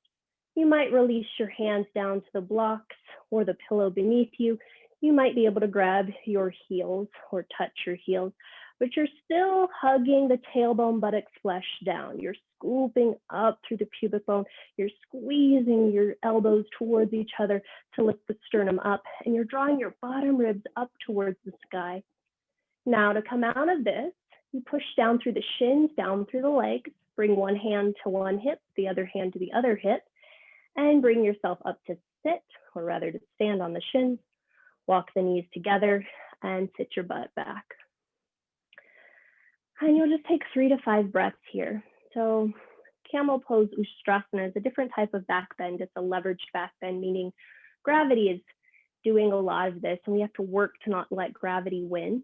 You might release your hands down to the blocks or the pillow beneath you. You might be able to grab your heels or touch your heels, but you're still hugging the tailbone buttocks flesh down. You're scooping up through the pubic bone. You're squeezing your elbows towards each other to lift the sternum up, and you're drawing your bottom ribs up towards the sky. Now to come out of this, you push down through the shins, down through the legs, bring one hand to one hip, the other hand to the other hip, and bring yourself up to sit, or rather to stand on the shins. Walk the knees together and sit your butt back. And you'll just take 3 to 5 breaths here. So camel pose Ustrasana is a different type of back bend. It's a leveraged back bend, meaning gravity is doing a lot of this, and we have to work to not let gravity win.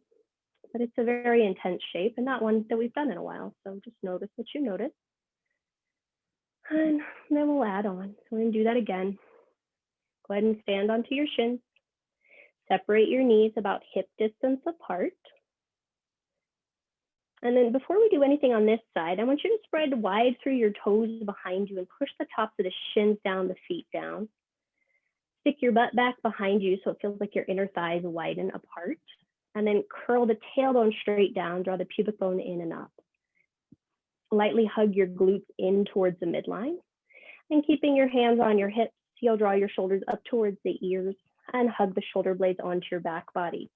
But it's a very intense shape and not one that we've done in a while. So just notice what you notice. And then we'll add on. So we're going to do that again. Go ahead and stand onto your shins. Separate your knees about hip distance apart. And then before we do anything on this side, I want you to spread wide through your toes behind you and push the tops of the shins down, the feet down. Stick your butt back behind you so it feels like your inner thighs widen apart. And then curl the tailbone straight down, draw the pubic bone in and up. Lightly hug your glutes in towards the midline. And keeping your hands on your hips, you'll draw your shoulders up towards the ears and hug the shoulder blades onto your back body.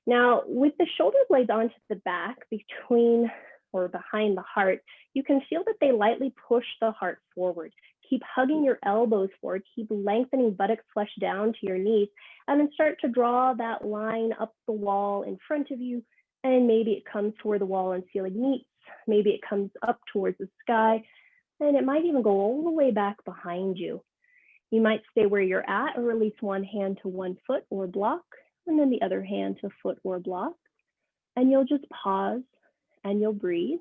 Now, with the shoulder blades onto the back between or behind the heart, you can feel that they lightly push the heart forward. Keep hugging your elbows forward, keep lengthening buttocks flesh down to your knees, and then start to draw that line up the wall in front of you, and maybe it comes to where the wall and ceiling meets, maybe it comes up towards the sky, and it might even go all the way back behind you. You might stay where you're at or release one hand to one foot or block, and then the other hand to foot or block. And you'll just pause and you'll breathe.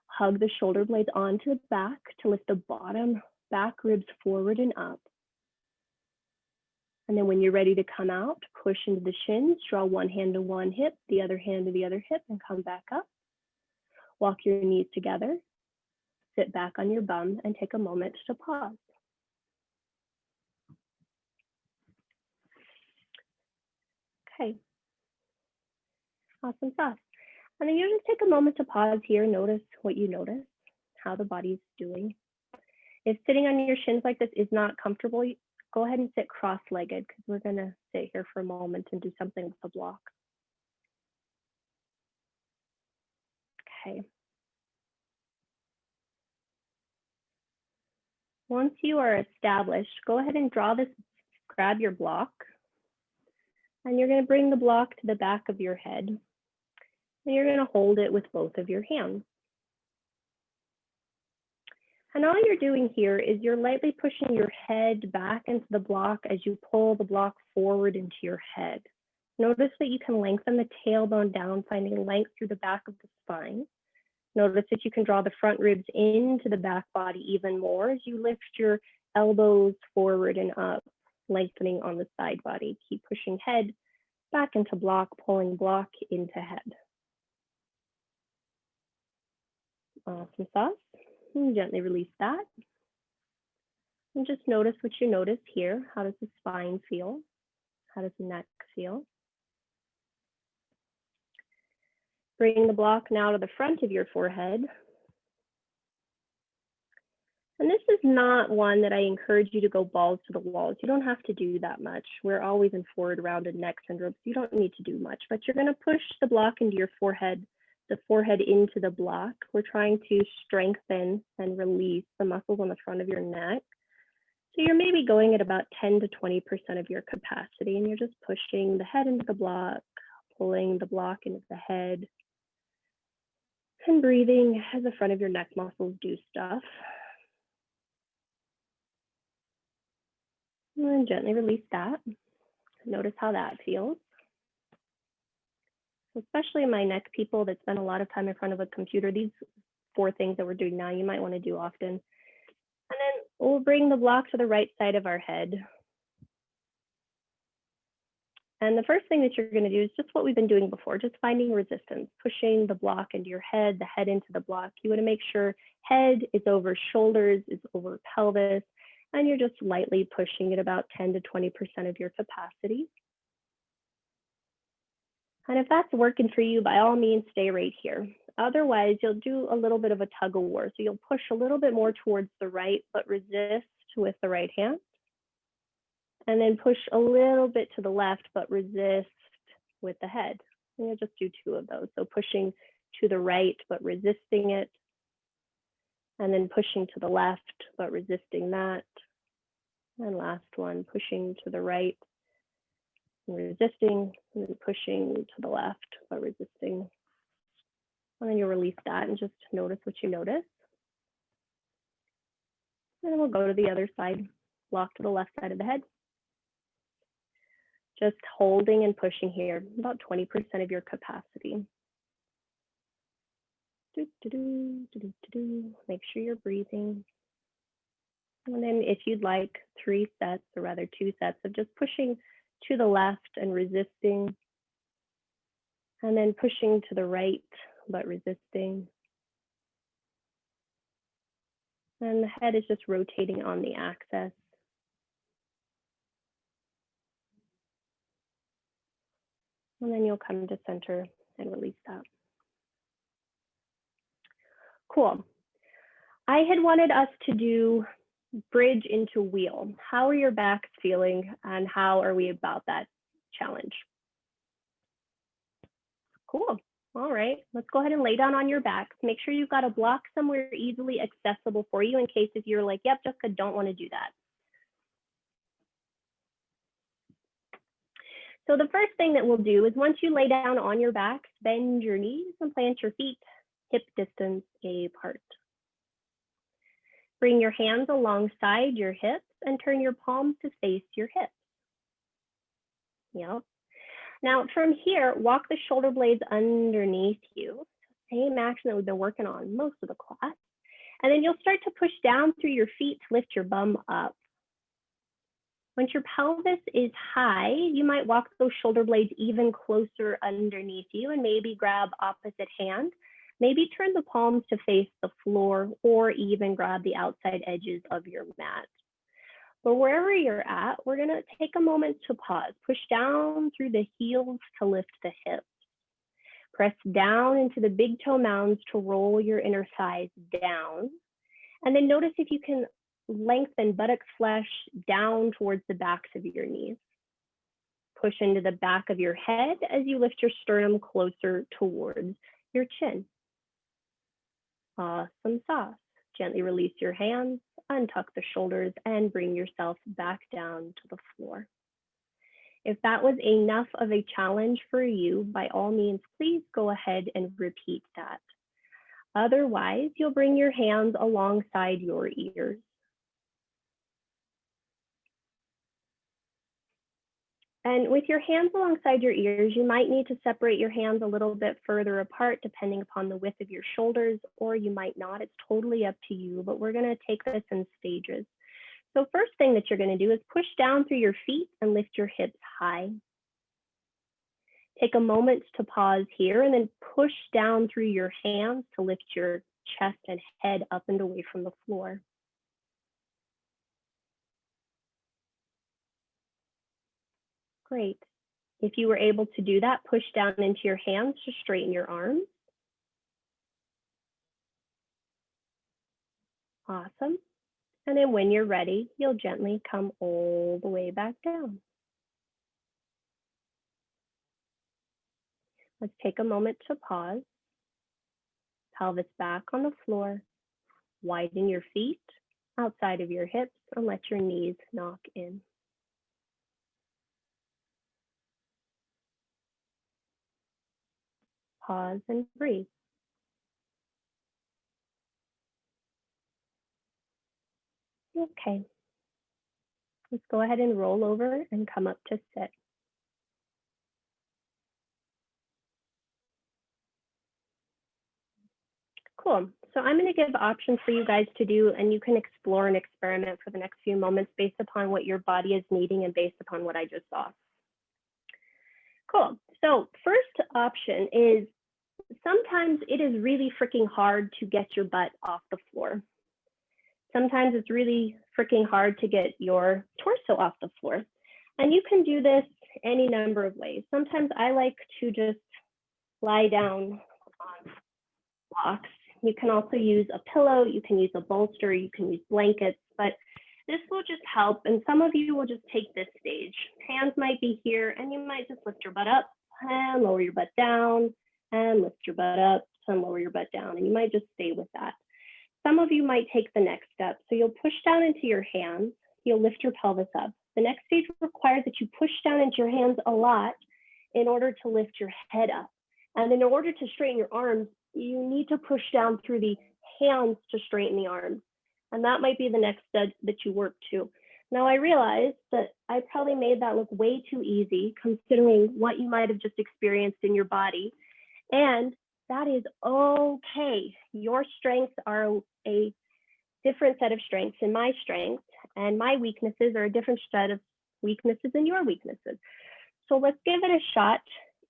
Hug the shoulder blades onto the back to lift the bottom back ribs forward and up. And then when you're ready to come out, push into the shins, draw one hand to one hip, the other hand to the other hip, and come back up. Walk your knees together, sit back on your bum, and take a moment to pause. Okay, awesome sauce. And then you just take a moment to pause here, notice what you notice, how the body's doing. If sitting on your shins like this is not comfortable, go ahead and sit cross-legged because we're gonna sit here for a moment and do something with the block. Okay. Once you are established, go ahead and draw this, grab your block, and you're gonna bring the block to the back of your head. And you're gonna hold it with both of your hands. And all you're doing here is you're lightly pushing your head back into the block as you pull the block forward into your head. Notice that you can lengthen the tailbone down, finding length through the back of the spine. Notice that you can draw the front ribs into the back body even more as you lift your elbows forward and up, lengthening on the side body. Keep pushing head back into block, pulling block into head. Awesome sauce. And gently release that. And just notice what you notice here. How does the spine feel? How does the neck feel? Bring the block now to the front of your forehead. And this is not one that I encourage you to go balls to the walls. You don't have to do that much. We're always in forward rounded neck syndrome, so you don't need to do much, but you're gonna push the block into your forehead, the forehead into the block. We're trying to strengthen and release the muscles on the front of your neck. So you're maybe going at about 10 to 20% of your capacity, and you're just pushing the head into the block, pulling the block into the head, and breathing as the front of your neck muscles do stuff. And gently release that. Notice how that feels. Especially my neck people that spend a lot of time in front of a computer, these 4 things that we're doing now, you might want to do often. And then We'll bring the block to the right side of our head. And the first thing that you're going to do is just what we've been doing before, just finding resistance, pushing the block into your head, the head into the block. You want to make sure head is over shoulders, is over pelvis, and you're just lightly pushing it about 10 to 20% of your capacity. And if that's working for you, by all means, stay right here. Otherwise, you'll do a little bit of a tug of war. So you'll push a little bit more towards the right, but resist with the right hand. And then push a little bit to the left, but resist with the head. And you'll just do 2 of those. So pushing to the right, but resisting it. And then pushing to the left, but resisting that. And last one, pushing to the right, and resisting, and then pushing to the left, but resisting. And then you'll release that and just notice what you notice. And then we'll go to the other side, block to the left side of the head. Just holding and pushing here, about 20% of your capacity. Make sure you're breathing. And then if you'd like 3 sets, or rather 2 sets of just pushing to the left and resisting, and then pushing to the right, but resisting. And the head is just rotating on the axis. And then you'll come to center and release that. Cool. I had wanted us to do bridge into wheel. How are your backs feeling, and how are we about that challenge? Cool. All right, let's go ahead and lay down on your back. Make sure you've got a block somewhere easily accessible for you in case if you're like, yep, Jessica, don't want to do that. So the first thing that we'll do is once you lay down on your back, bend your knees and plant your feet hip distance apart. Bring your hands alongside your hips and turn your palms to face your hips. Yep. Now from here, walk the shoulder blades underneath you. Same action that we've been working on most of the class. And then you'll start to push down through your feet to lift your bum up. Once your pelvis is high, you might walk those shoulder blades even closer underneath you and maybe grab opposite hand. Maybe turn the palms to face the floor or even grab the outside edges of your mat. But wherever you're at, we're gonna take a moment to pause. Push down through the heels to lift the hips. Press down into the big toe mounds to roll your inner thighs down. And then notice if you can lengthen buttocks flesh down towards the backs of your knees. Push into the back of your head as you lift your sternum closer towards your chin. Awesome sauce. Gently release your hands, untuck the shoulders, and bring yourself back down to the floor. If that was enough of a challenge for you, by all means, please go ahead and repeat that. Otherwise, you'll bring your hands alongside your ears. And with your hands alongside your ears, you might need to separate your hands a little bit further apart depending upon the width of your shoulders, or you might not. It's totally up to you, but we're going to take this in stages. So first thing that you're going to do is push down through your feet and lift your hips high. Take a moment to pause here and then push down through your hands to lift your chest and head up and away from the floor. Great. If you were able to do that, push down into your hands to straighten your arms. Awesome. And then when you're ready, you'll gently come all the way back down. Let's take a moment to pause. Pelvis back on the floor. Widen your feet outside of your hips and let your knees knock in. Pause and breathe. Okay. Let's go ahead and roll over and come up to sit. Cool. So I'm going to give options for you guys to do, and you can explore and experiment for the next few moments based upon what your body is needing and based upon what I just saw. Cool. So first option is sometimes it is really freaking hard to get your butt off the floor. Sometimes it's really freaking hard to get your torso off the floor. And you can do this any number of ways. Sometimes I like to just lie down on blocks. You can also use a pillow, you can use a bolster, you can use blankets, but this will just help. And some of you will just take this stage. Hands might be here, and you might just lift your butt up and lower your butt down and lift your butt up and lower your butt down. And you might just stay with that. Some of you might take the next step. So you'll push down into your hands, you'll lift your pelvis up. The next stage requires that you push down into your hands a lot in order to lift your head up. And in order to straighten your arms, you need to push down through the hands to straighten the arms. And that might be the next step that you work to. Now I realize that I probably made that look way too easy considering what you might have just experienced in your body. And that is okay. Your strengths are a different set of strengths than my strengths, and my weaknesses are a different set of weaknesses than your weaknesses. So let's give it a shot.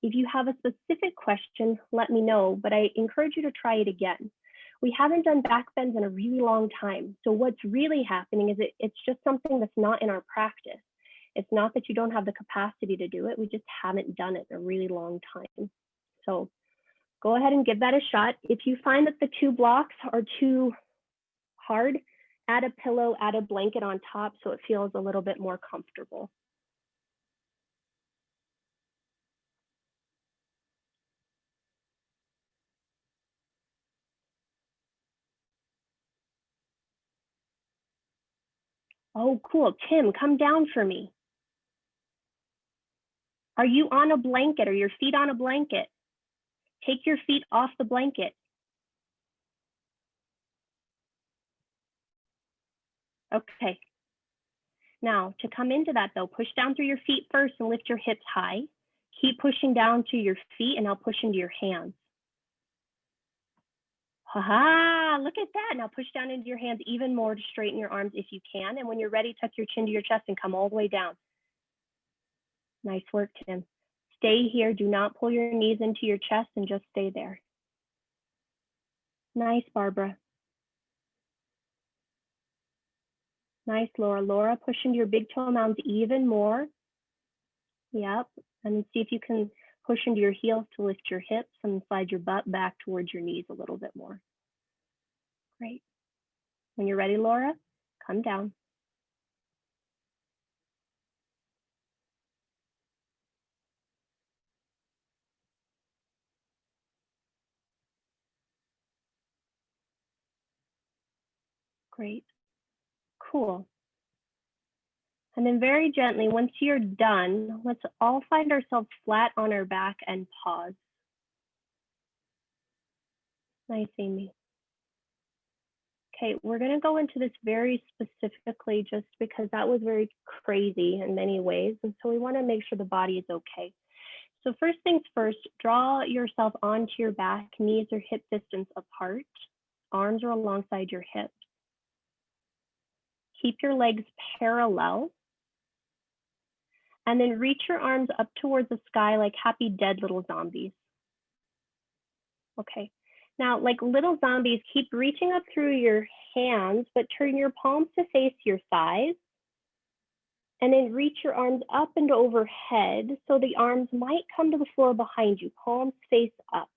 If you have a specific question, let me know, but I encourage you to try it again. We haven't done back bends in a really long time. So what's really happening is it's just something that's not in our practice. It's not that you don't have the capacity to do it. We just haven't done it in a really long time. So go ahead and give that a shot. If you find that the two blocks are too hard, add a pillow, add a blanket on top so it feels a little bit more comfortable. Oh, cool. Tim, come down for me. Are you on a blanket? Are your feet on a blanket? Take your feet off the blanket. Okay. Now, to come into that though, push down through your feet first and lift your hips high. Keep pushing down to your feet and now push into your hands. Ha-ha, look at that. Now push down into your hands even more to straighten your arms if you can. And when you're ready, tuck your chin to your chest and come all the way down. Nice work, Tim. Stay here. Do not pull your knees into your chest and just stay there. Nice, Barbara. Nice, Laura. Laura, push into your big toe mounds even more. Yep. And see if you can push into your heels to lift your hips and slide your butt back towards your knees a little bit more. Great. When you're ready, Laura, come down. Great. Cool. And then very gently, once you're done, let's all find ourselves flat on our back and pause. Nice, Amy. Okay, we're going to go into this very specifically just because that was very crazy in many ways. And so we want to make sure the body is okay. So first things first, draw yourself onto your back, knees are hip distance apart, arms are alongside your hips. Keep your legs parallel. And then reach your arms up towards the sky like happy dead little zombies. Okay. Now, like little zombies, keep reaching up through your hands, but turn your palms to face your thighs. And then reach your arms up and overhead so the arms might come to the floor behind you, palms face up.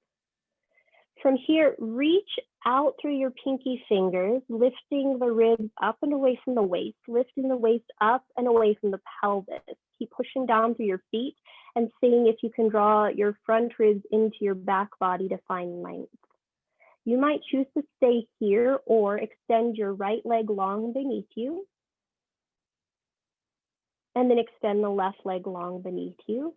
From here, reach out through your pinky fingers, lifting the ribs up and away from the waist, lifting the waist up and away from the pelvis. Keep pushing down through your feet and seeing if you can draw your front ribs into your back body to find length. You might choose to stay here or extend your right leg long beneath you. And then extend the left leg long beneath you.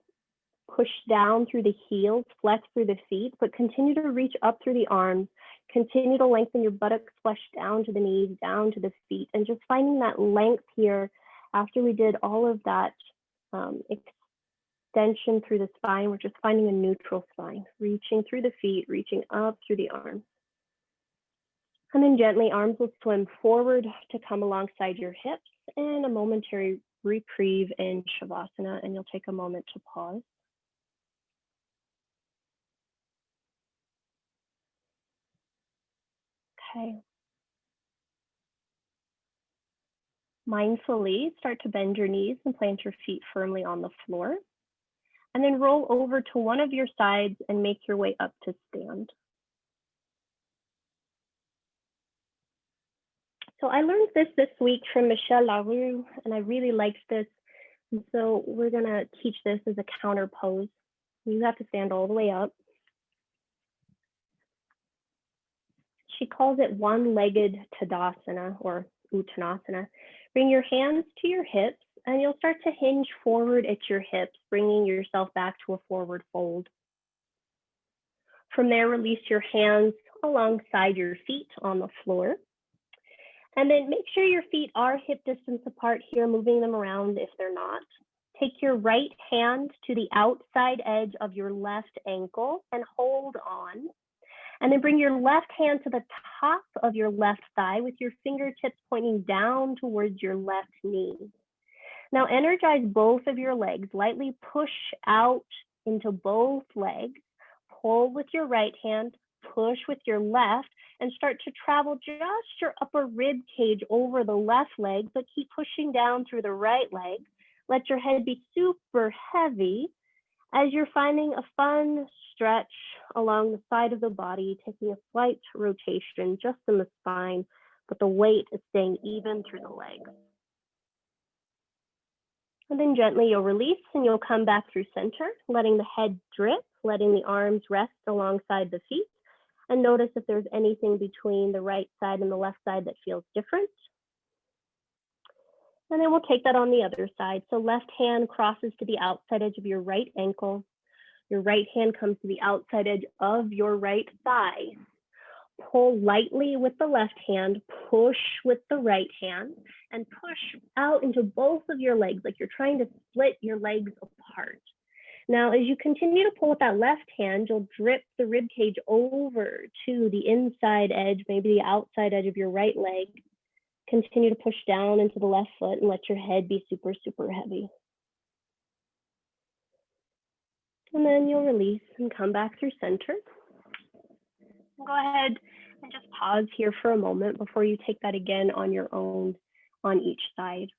Push down through the heels, flex through the feet, but continue to reach up through the arms. Continue to lengthen your buttocks, flesh down to the knees, down to the feet, and just finding that length here after we did all of that extension through the spine. We're just finding a neutral spine, reaching through the feet, reaching up through the arms. And then gently, arms will swim forward to come alongside your hips, and a momentary reprieve in Shavasana, and you'll take a moment to pause. Okay. Mindfully start to bend your knees and plant your feet firmly on the floor. And then roll over to one of your sides and make your way up to stand. So I learned this week from Michelle Larue, and I really liked this. And so we're gonna teach this as a counter pose. You have to stand all the way up. She calls it one-legged Tadasana or Uttanasana. Bring your hands to your hips and you'll start to hinge forward at your hips, bringing yourself back to a forward fold. From there, release your hands alongside your feet on the floor. And then make sure your feet are hip distance apart here, moving them around if they're not. Take your right hand to the outside edge of your left ankle and hold on. And then bring your left hand to the top of your left thigh with your fingertips pointing down towards your left knee. Now energize both of your legs. Lightly push out into both legs. Pull with your right hand, push with your left, and start to travel just your upper rib cage over the left leg, but keep pushing down through the right leg. Let your head be super heavy as you're finding a fun stretch along the side of the body, taking a slight rotation just in the spine, but the weight is staying even through the legs. And then gently you'll release and you'll come back through center, letting the head drip, letting the arms rest alongside the feet, and notice if there's anything between the right side and the left side that feels different. And then we'll take that on the other side. So left hand crosses to the outside edge of your right ankle. Your right hand comes to the outside edge of your right thigh. Pull lightly with the left hand, push with the right hand, and push out into both of your legs, like you're trying to split your legs apart. Now, as you continue to pull with that left hand, you'll drip the rib cage over to the inside edge, maybe the outside edge of your right leg. Continue to push down into the left foot and let your head be super, super heavy. And then you'll release and come back through center. Go ahead and just pause here for a moment before you take that again on your own on each side.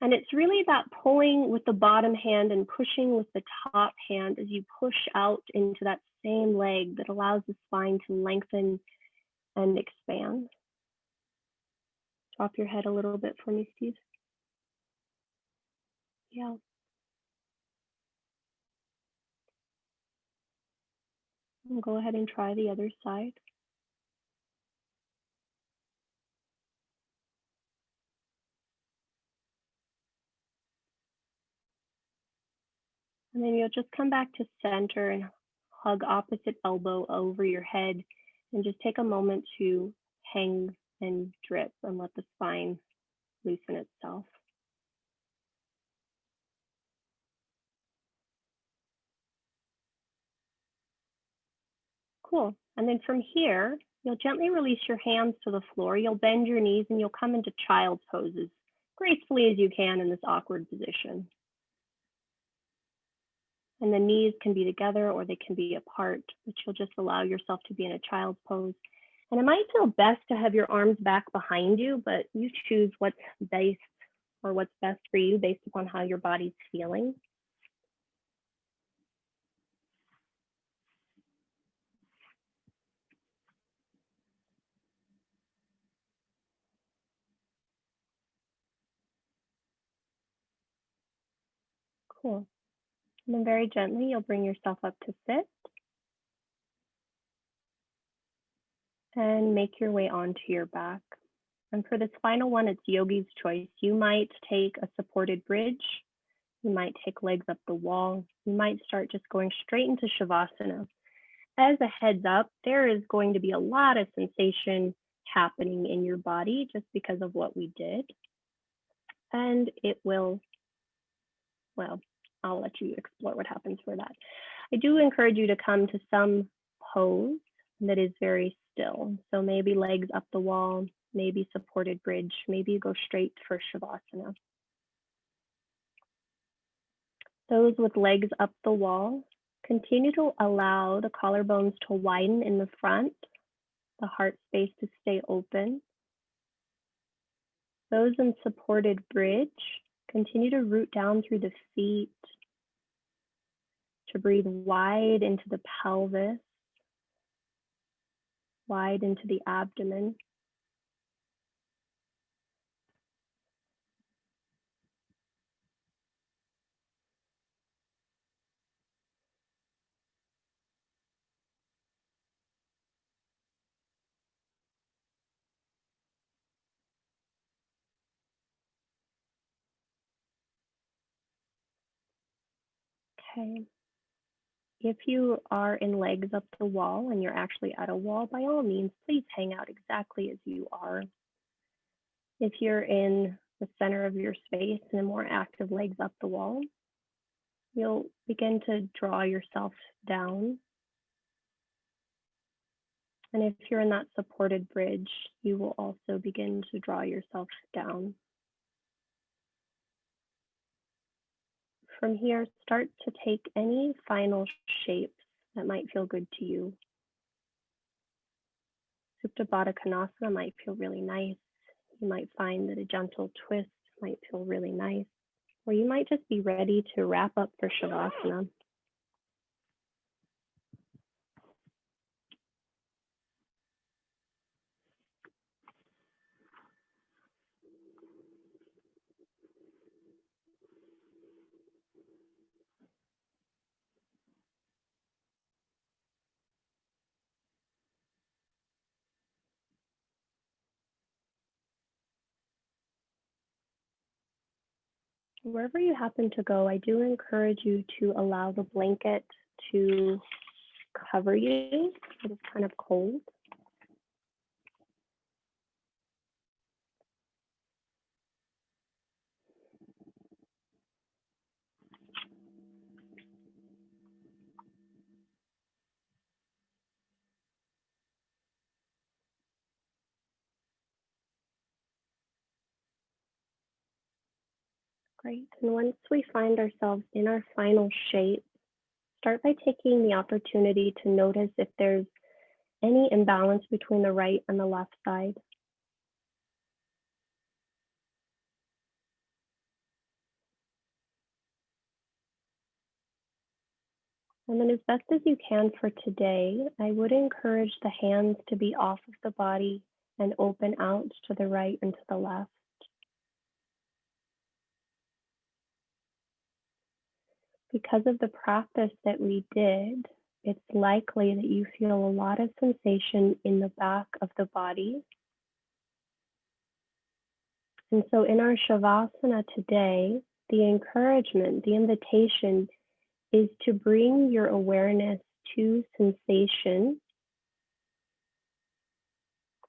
And it's really about pulling with the bottom hand and pushing with the top hand as you push out into that same leg that allows the spine to lengthen and expand. Drop your head a little bit for me, Steve. Yeah. And go ahead and try the other side. And then you'll just come back to center and hug opposite elbow over your head and just take a moment to hang and drip and let the spine loosen itself. Cool. And then from here, you'll gently release your hands to the floor. You'll bend your knees and you'll come into child's pose as gracefully as you can in this awkward position. And the knees can be together or they can be apart, but you'll just allow yourself to be in a child's pose. And it might feel best to have your arms back behind you, but you choose what's best or what's best for you based upon how your body's feeling. Cool. And then very gently, you'll bring yourself up to sit and make your way onto your back. And for this final one, it's yogi's choice. You might take a supported bridge. You might take legs up the wall. You might start just going straight into Shavasana. As a heads up, there is going to be a lot of sensation happening in your body just because of what we did. And it will, well, I'll let you explore what happens for that. I do encourage you to come to some pose that is very still. So maybe legs up the wall, maybe supported bridge, maybe you go straight for Shavasana. Those with legs up the wall, continue to allow the collarbones to widen in the front, the heart space to stay open. Those in supported bridge, continue to root down through the feet, to breathe wide into the pelvis, wide into the abdomen. Okay. If you are in legs up the wall and you're actually at a wall, by all means, please hang out exactly as you are. If you're in the center of your space and more active legs up the wall, you'll begin to draw yourself down. And if you're in that supported bridge, you will also begin to draw yourself down. From here, start to take any final shapes that might feel good to you. Supta Baddha Konasana might feel really nice. You might find that a gentle twist might feel really nice. Or you might just be ready to wrap up for Shavasana. Wherever you happen to go, I do encourage you to allow the blanket to cover you. It is kind of cold. Great. And once we find ourselves in our final shape, start by taking the opportunity to notice if there's any imbalance between the right and the left side. And then as best as you can for today, I would encourage the hands to be off of the body and open out to the right and to the left. Because of the practice that we did, it's likely that you feel a lot of sensation in the back of the body. And so in our Shavasana today, the encouragement, the invitation is to bring your awareness to sensation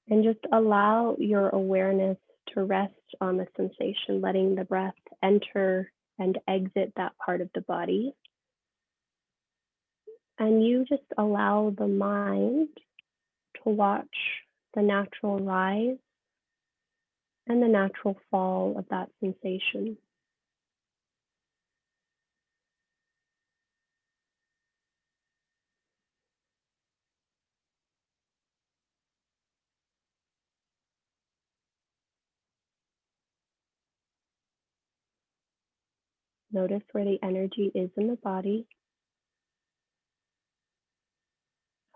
and just allow your awareness to rest on the sensation, letting the breath enter and exit that part of the body. And you just allow the mind to watch the natural rise and the natural fall of that sensation. Notice where the energy is in the body.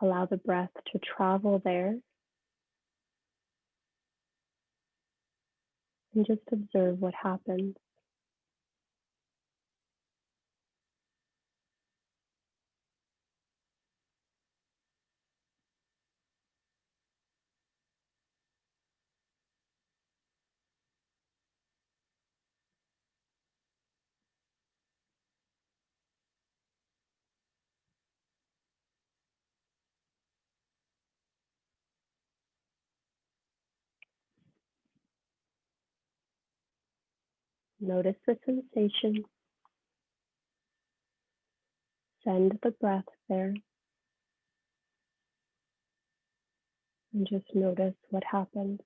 Allow the breath to travel there. And just observe what happens. Notice the sensation. Send the breath there. And just notice what happens.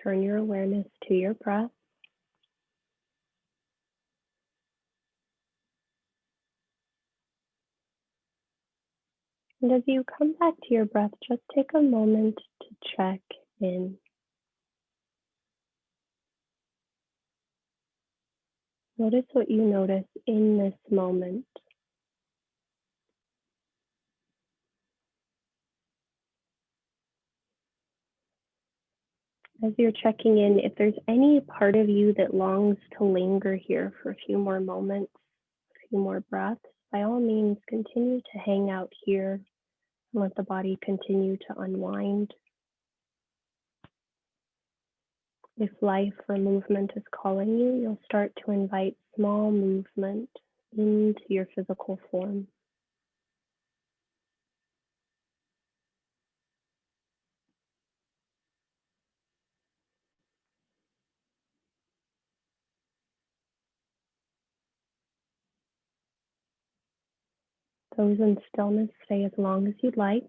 Turn your awareness to your breath. And as you come back to your breath, just take a moment to check in. Notice what you notice in this moment. As you're checking in, if there's any part of you that longs to linger here for a few more moments, a few more breaths, by all means, continue to hang out here and let the body continue to unwind. If life or movement is calling you, you'll start to invite small movement into your physical form. Those in stillness, stay as long as you'd like.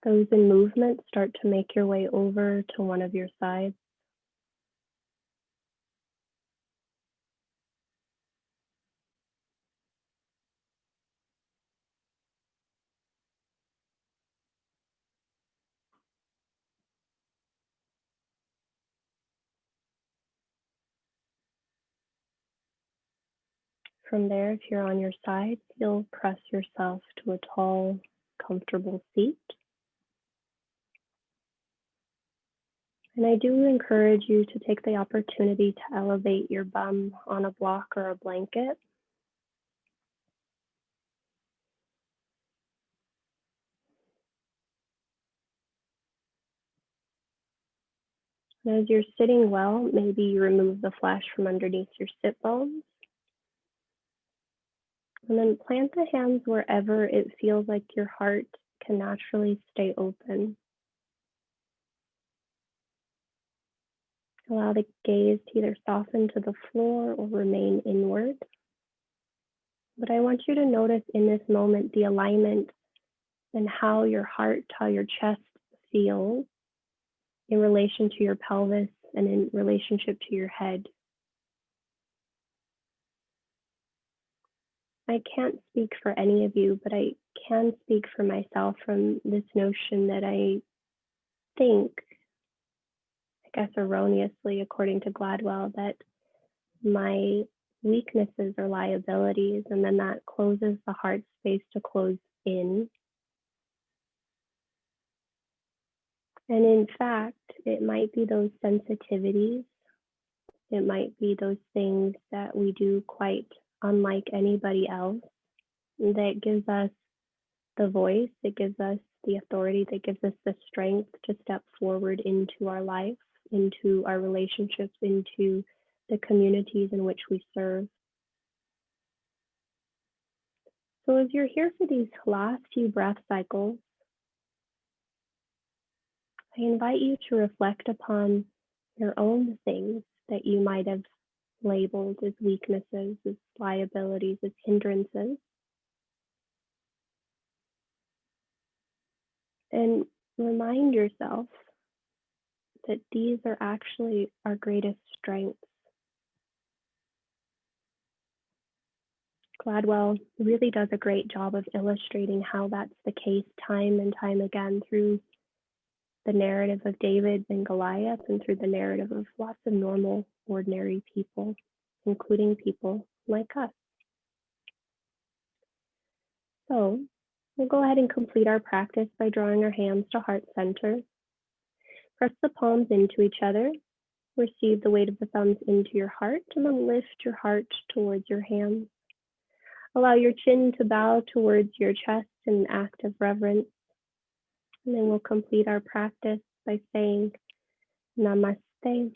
Those in movement, start to make your way over to one of your sides. From there, if you're on your side, you'll press yourself to a tall, comfortable seat. And I do encourage you to take the opportunity to elevate your bum on a block or a blanket. And as you're sitting well, maybe you remove the flesh from underneath your sit bones. And then plant the hands wherever it feels like your heart can naturally stay open. Allow the gaze to either soften to the floor or remain inward. But I want you to notice in this moment the alignment and how your heart, how your chest feels in relation to your pelvis and in relationship to your head. I can't speak for any of you, but I can speak for myself from this notion that I think, I guess erroneously, according to Gladwell, that my weaknesses are liabilities, and then that closes the heart space to close in. And in fact, it might be those sensitivities, it might be those things that we do quite unlike anybody else that gives us the voice, it gives us the authority, that gives us the strength to step forward into our life, into our relationships, into the communities in which we serve. So as you're here for these last few breath cycles, I invite you to reflect upon your own things that you might have labeled as weaknesses, as liabilities, as hindrances. And remind yourself that these are actually our greatest strengths. Gladwell really does a great job of illustrating how that's the case time and time again through the narrative of David and Goliath and through the narrative of lots of normal, ordinary people, including people like us. So we'll go ahead and complete our practice by drawing our hands to heart center. Press the palms into each other. Receive the weight of the thumbs into your heart, and then lift your heart towards your hands. Allow your chin to bow towards your chest in an act of reverence. And then we'll complete our practice by saying Namaste.